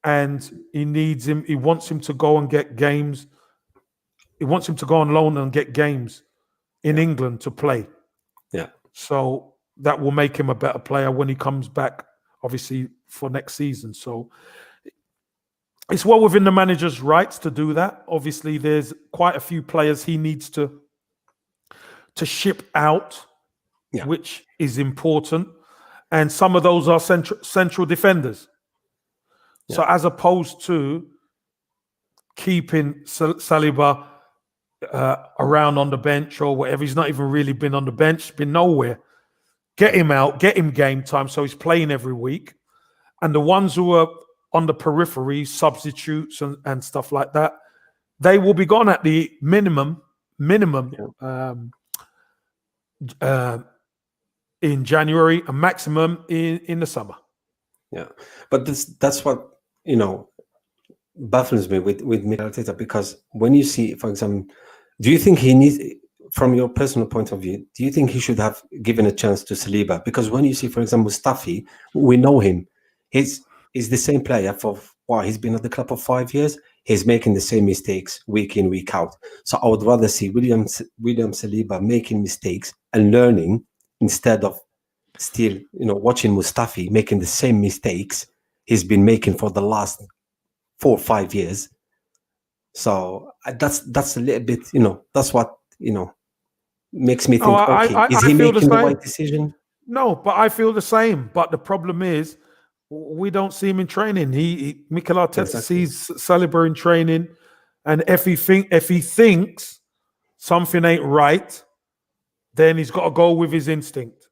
and he needs him. He wants him to go and get games. He wants him to go on loan and get games in England to play.
Yeah.
So that will make him a better player when he comes back, obviously, for next season. So it's well within the manager's rights to do that. Obviously, there's quite a few players he needs to ship out, which is important. And some of those are central defenders. Yeah. So as opposed to keeping Saliba around on the bench or whatever, he's not even really been on the bench, been nowhere. Get him out, get him game time so he's playing every week. And the ones who are on the periphery, substitutes and stuff like that, they will be gone at the minimum in January, a maximum in the summer.
Yeah, but that's what, baffles me with Mikel Arteta, because when you see, for example, do you think he needs, from your personal point of view, do you think he should have given a chance to Saliba? Because when you see, for example, Mustafi, we know him. He's the same player he's been at the club for 5 years. He's making the same mistakes week in, week out. So I would rather see William Saliba making mistakes and learning, instead of still, watching Mustafi making the same mistakes he's been making for the last 4 or 5 years. So that's a little bit, that's what, makes me think, is he making the right decision?
No, but I feel the same. But the problem is, we don't see him in training. Mikel Arteta sees Saliba in training, and if he thinks something ain't right, then he's got to go with his instinct.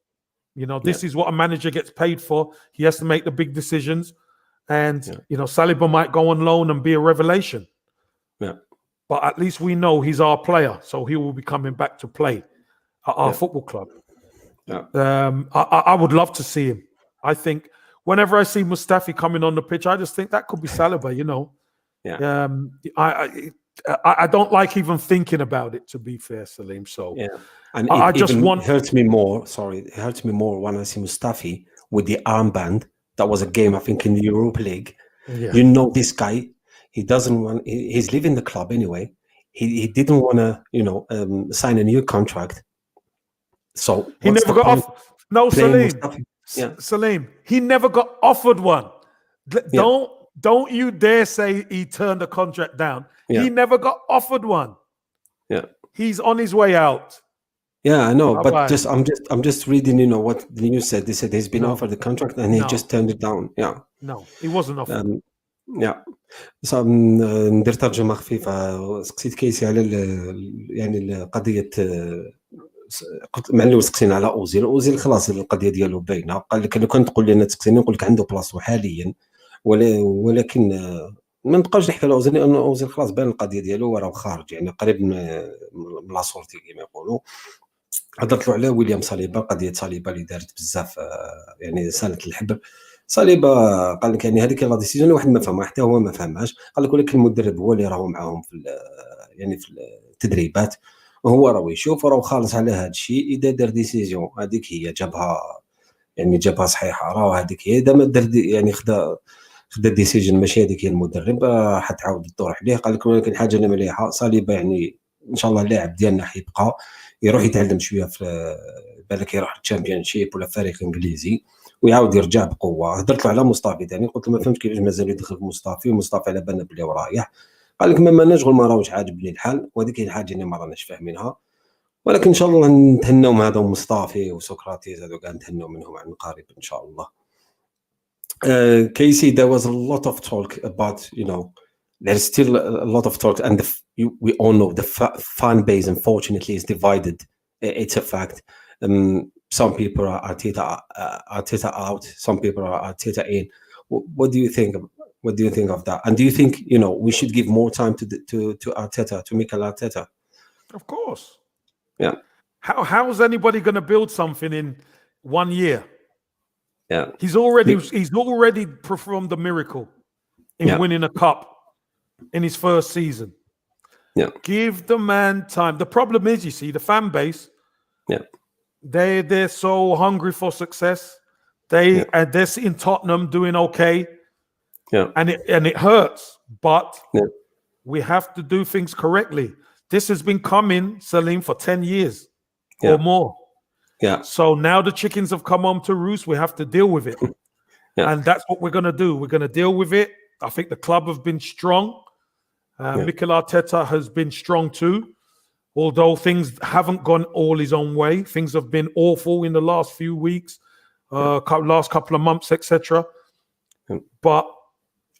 This is what a manager gets paid for. He has to make the big decisions. And, Saliba might go on loan and be a revelation.
Yeah.
But at least we know he's our player. So he will be coming back to play at our football club.
Yeah.
I would love to see him. I think whenever I see Mustafi coming on the pitch, I just think that could be Saliba,
Yeah.
I don't like even thinking about it, to be fair, Salim. So
and it hurts me more. Sorry, it hurts me more when I see Mustafi with the armband. That was a game, I think, in the Europa League. Yeah. This guy, he's leaving the club anyway. He didn't want to, sign a new contract. So
he never got off. No, Salim. Salim, he never got offered one. Don't you dare say he turned the contract down. Yeah. He never got offered one.
Yeah,
he's on his way out.
Yeah, I know, but I'm just reading, what the news said. They said he's been offered the contract and he just turned it down. Yeah.
No, he wasn't offered.
صار ندير ترجمة خفيفة. سقسيت كيسي على يعني قضية، مع اللي سقسينا على أوزيل خلاص القضية ديالو باينة. قال لك لو كنت تقول لي أنا تسقسيني نقول لك عنده بلاصتو حاليا، ولكن ما نبقاوش نحكي على أوزيل لأن أوزيل خلاص بان القضية ديالو وراه خارج، يعني قريب من لا سورتي كما يقولوا. هضرت له على ويليام صليبا، قضية صليبا اللي دارت بزاف، يعني سالت الحبر. صليبا قال لك يعني هذيك لا ديسيجن واحد ما فهمها، حتى هو ما فهمهاش. قال لك ولكن المدرب هو اللي راهو معاهم في التدريبات، وهو راهو يشوف وراهو خالص على هذا الشيء. اذا دار ديسيجن هذيك هي جابها صحيحه، راه هذيك هي. اذا ما دار يعني خدا ديسيجن ماشي هذيك هي المدرب، حتعاود تطرح عليه. قال لك ولكن حاجه مليحه صليبا، يعني ان شاء الله اللاعب ديالنا حيبقى يروح يتعلم شويه في بالك يروح الشامبيون شيب ولا فريق انجليزي ويعاود يرجع بقوه. هضرت له على مصطفى ثاني، قلت له ما فهمتش كيفاش مازال يدخل في مصطفى على بالنا بلي رايح. قال لك ما نشغل ما راهوش عاجبني الحال، وهذيك هي الحاجه اللي ما راناش فاهمينها. ولكن ان شاء الله نتهناو مع هذا مصطفى وسقراطيس، هذو كاع نتهناو منهم عن قريب ان شاء الله. Casey, there was a lot of talk about, there's still a lot of talk, and we all know the fan base, unfortunately, is divided It's a fact. Some people are Arteta out. Some people are Arteta in. What do you think? What do you think of that? And do you think we should give more time to Arteta, to Mikel Arteta?
Of course.
Yeah.
How is anybody going to build something in 1 year?
Yeah.
He's already performed a miracle in winning a cup in his first season.
Yeah.
Give the man time. The problem is, you see, the fan base.
Yeah.
They're so hungry for success. They're seeing Tottenham doing okay.
Yeah.
And it hurts. But we have to do things correctly. This has been coming, Salim, for 10 years or more.
Yeah.
So now the chickens have come home to roost. We have to deal with it. And that's what we're going to do. We're going to deal with it. I think the club have been strong. Mikel Arteta has been strong too. Although things haven't gone all his own way. Things have been awful in the last few weeks, last couple of months, etc. But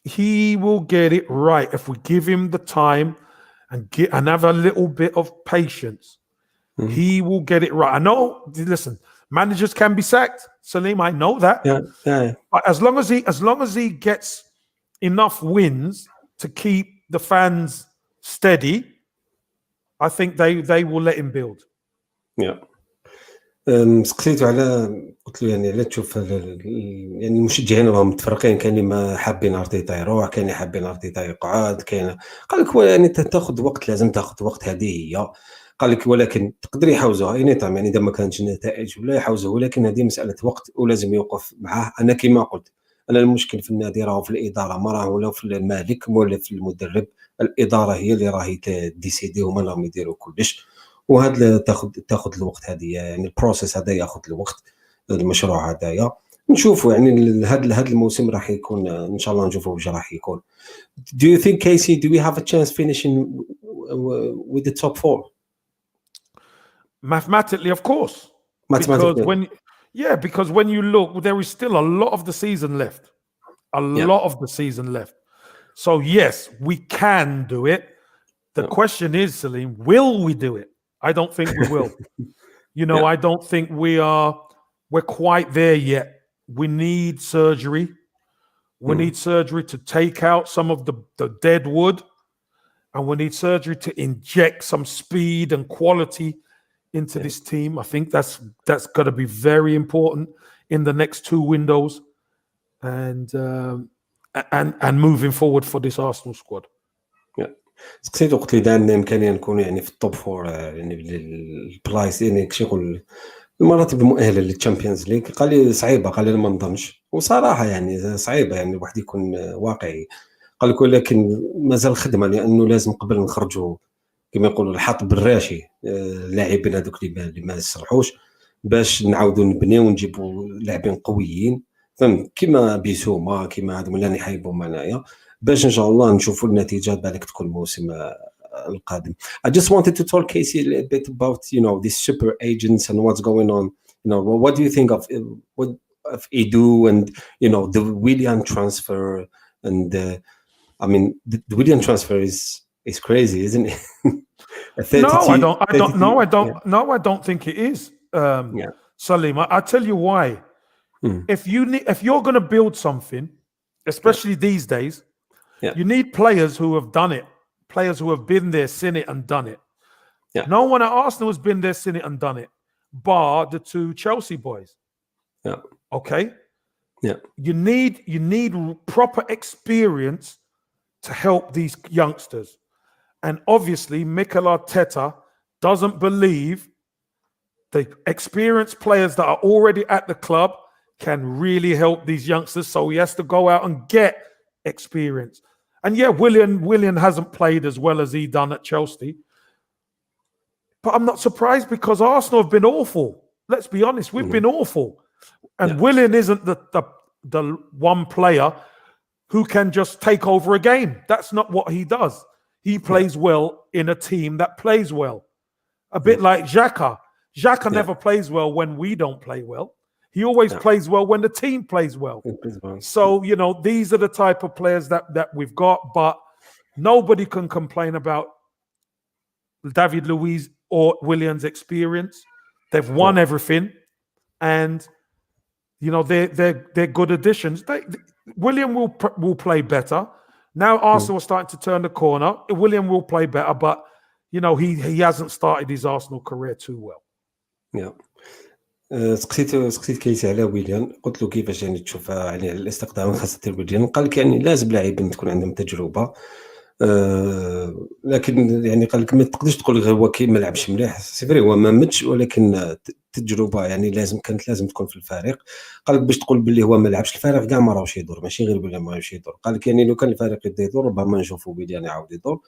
he will get it right if we give him the time and have a little bit of patience. Mm-hmm. He will get it right. I know, listen, managers can be sacked, Salim. I know that.
Yeah.
But as long as he gets enough wins to keep the fans steady, I think they will let him build.
Yeah. سقسيتو قلت له علاش تشوف المشجعين راهم متفرقين، كاين اللي ما حابين ارتيتا يروح، كاين اللي حابين ارتيتا يقعد، كاين قال لك تاخذ وقت، لازم تاخذ وقت، هذه هي. قال لك ولكن تقدر يحوزوها يعني اذا ما كانتش النتائج ولا يحوزوه، ولكن هذه مساله وقت ولازم يوقف معاه. انا كما قلت، انا المشكل في النادي راهو في الاداره، ما راهو ولا في المالك ولا في المدرب. الاداره هي اللي راهي ديسيدي، هما اللي راهم يديروا كلش، وهذا تاخذ الوقت. هذه يعني البروسيس هذا ياخذ الوقت. المشروع هذايا نشوفوا يعني هذا الموسم راح يكون ان شاء الله، نشوفوا واش راح يكون. Do you think, Casey, do we have a chance finishing with the top 4?
Mathematically, of course. Because when you look, there is still a lot of the season left. Lot of the season left. So yes, we can do it. The question is, Salim, will we do it? I don't think we will. I don't think we're quite there yet. We need surgery. We need surgery to take out some of the dead wood. And we need surgery to inject some speed and quality into this team. I think that's got to be very important in the next 2 windows, and moving forward for this Arsenal squad.
سقسيتو قلت لي عندنا امكانيه نكونوا يعني في التوب 4، يعني البلايص، يعني كشي يقول المراتب المؤهله للتشامبيونز ليغ. قال لي صعيبه، قال لي ما نظنش، وصراحه يعني صعيبه، يعني الواحد يكون واقعي. قال لك ولكن مازال خدمه، لانه لازم قبل نخرجوا كما يقولوا الحط بالراشي، اللاعبين هذوك اللي ما يصلحوش، باش نعاودوا نبنيو ونجيبوا لاعبين قويين، فهمت؟ كيما بيسوما، كيما هذو اللي نحيبوا معايا، باش ان شاء الله نشوفوا النتيجه بالك تكون الموسم القادم. I just wanted to talk, Casey, a little bit about these super agents and what's going on. What do you think of Edu and the Willian transfer? And the Willian transfer is crazy, isn't it?
I don't think it is. Salim, I tell you why. If you're going to build something, especially these days, you need players who have done it, players who have been there, seen it, and done it. No one at Arsenal has been there, seen it, and done it, bar the 2 Chelsea boys. Okay. You need proper experience to help these youngsters, and obviously Mikel Arteta doesn't believe the experienced players that are already at the club can really help these youngsters, so he has to go out and get experience. And Willian hasn't played as well as he done at Chelsea, but I'm not surprised because Arsenal have been awful. Let's be honest, we've been awful, and Willian isn't the one player who can just take over a game. That's not what he does. He plays well in a team that plays well, a bit like Xhaka. Xhaka never plays well when we don't play well. He always plays well when the team plays well. So, these are the type of players that we've got, but nobody can complain about David Luiz or Willian's experience. They've won everything, and they're good additions. William will play better. Now Arsenal are starting to turn the corner. William will play better, but he hasn't started his Arsenal career too well.
Yeah. سقسيت كيسي على ويليام، قلت له كيفاش يعني تشوفها يعني الاستقدام خاصة ويليام، قال لك يعني لازم لاعبين تكون عندهم تجربة، لكن يعني قال لك ما تقدرش تقول غير هو ما لعبش مليح، سي فري هو ما ماتش، ولكن التجربة يعني لازم تكون في الفريق. قال لك باش تقول باللي هو ما لعبش الفريق كاع ما راهوش يدور، ماشي غير باللي ما راهوش يدور. قال لك يعني لو كان الفريق يبدا يدور ربما نشوفوا ويليام يعاود يدور،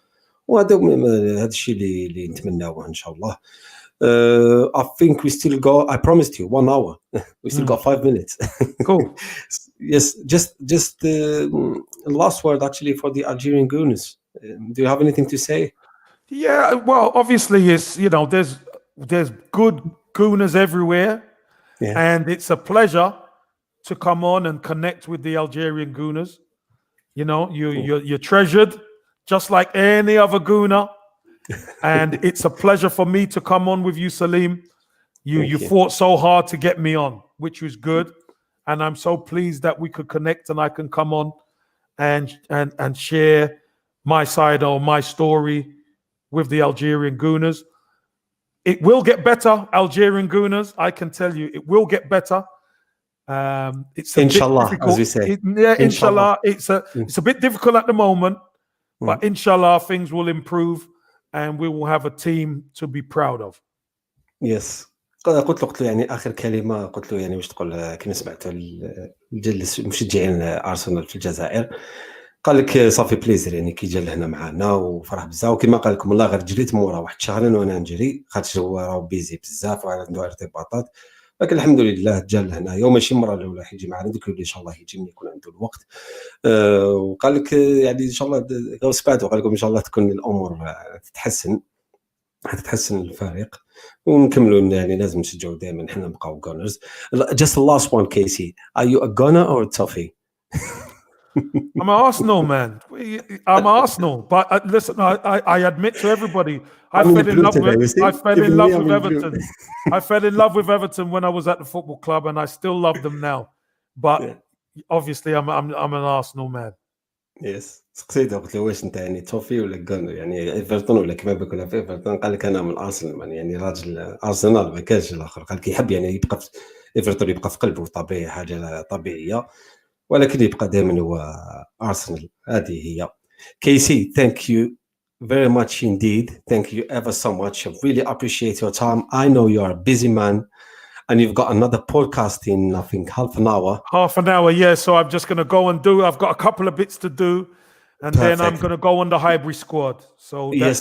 وهذا الشيء اللي نتمناوه ان شاء الله. I think we still got, I promised you 1 hour. We still got 5 minutes.
Cool.
Yes, just last word actually for the Algerian Gooners. Do you have anything to say?
Yeah, well, obviously it's there's good Gooners everywhere, and it's a pleasure to come on and connect with the Algerian Gooners. You're treasured just like any other Gooner. And it's a pleasure for me to come on with you, Salim. You fought so hard to get me on, which was good. And I'm so pleased that we could connect and I can come on and share my side or my story with the Algerian Gooners. It will get better, Algerian Gooners. I can tell you, it will get better. It's
inshallah, as we say.
Inshallah. It's a bit difficult at the moment, but inshallah, things will improve. And we will have a team to be proud of.
Yes. قلت له يعني آخر كلمة، قلت له يعني واش تقول كما سمعت الجلس مشجعين أرسنال في الجزائر، قال لك صافي بليزير يعني كي جا لهنا معنا وفرح بزاف، وكما قال لكم والله غير جريت مورا واحد شهرين وانا نجري، خاطر هو راه بيزي بزاف وعنده ارتباطات، لكن الحمد لله جا لهنا يوم ماشي المره الاولى حيجي معنا، ذكر لي ان شاء الله يجي من يكون عنده الوقت. وقال لك يعني ان شاء الله سبعته، قال لكم ان شاء الله تكون الامور حتتحسن الفريق ونكملوا، يعني لازم نشجعوا دائما، احنا نبقاو جونرز. Just the last one, Casey. Are you a gunner or a toffee?
I'm an Arsenal man. I'm Arsenal, but listen, I admit to everybody, I fell in love with Everton. I fell in love with Everton when I was at the football club, and I still love them now. But obviously, I'm an Arsenal man.
Yes. سقسيته قلت له واش انت يعني توفي ولا جونر، يعني ايفرتون ولا كما بكون في ايفرتون؟ قال لك انا من ارسنال، يعني راجل ارسنال ما كانش الاخر، قال لك يحب يعني يبقى في ايفرتون، يبقى في قلبه طبيعي، حاجه طبيعيه، ولكن يبقى دائما هو أرسنال. هذه هي. Casey, thank you very much indeed. Thank you ever so much. I really appreciate your time. I know you are a busy man and you've got another podcast in, I think, half an hour.
Half an hour, yeah. So I'm just going to go and I've got a couple of bits to do, and then I'm going to go on the Highbury squad. So
yes,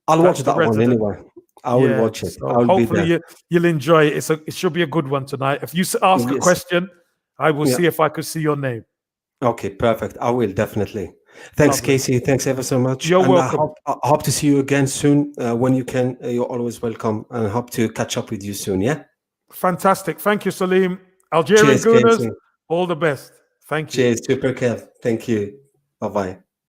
I'll watch that one anyway. I will watch it.
So hopefully you'll enjoy it. It should be a good one tonight. If you ask a question, I will see if I could see your name.
Okay, perfect. I will definitely. Thanks, lovely. Casey. Thanks ever so much.
You're welcome.
I hope to see you again soon. When you can, you're always welcome. And I hope to catch up with you soon, yeah?
Fantastic. Thank you, Salim. Algerian Gooners, all the best. Thank you.
Cheers, super Kev. Thank you. Bye-bye.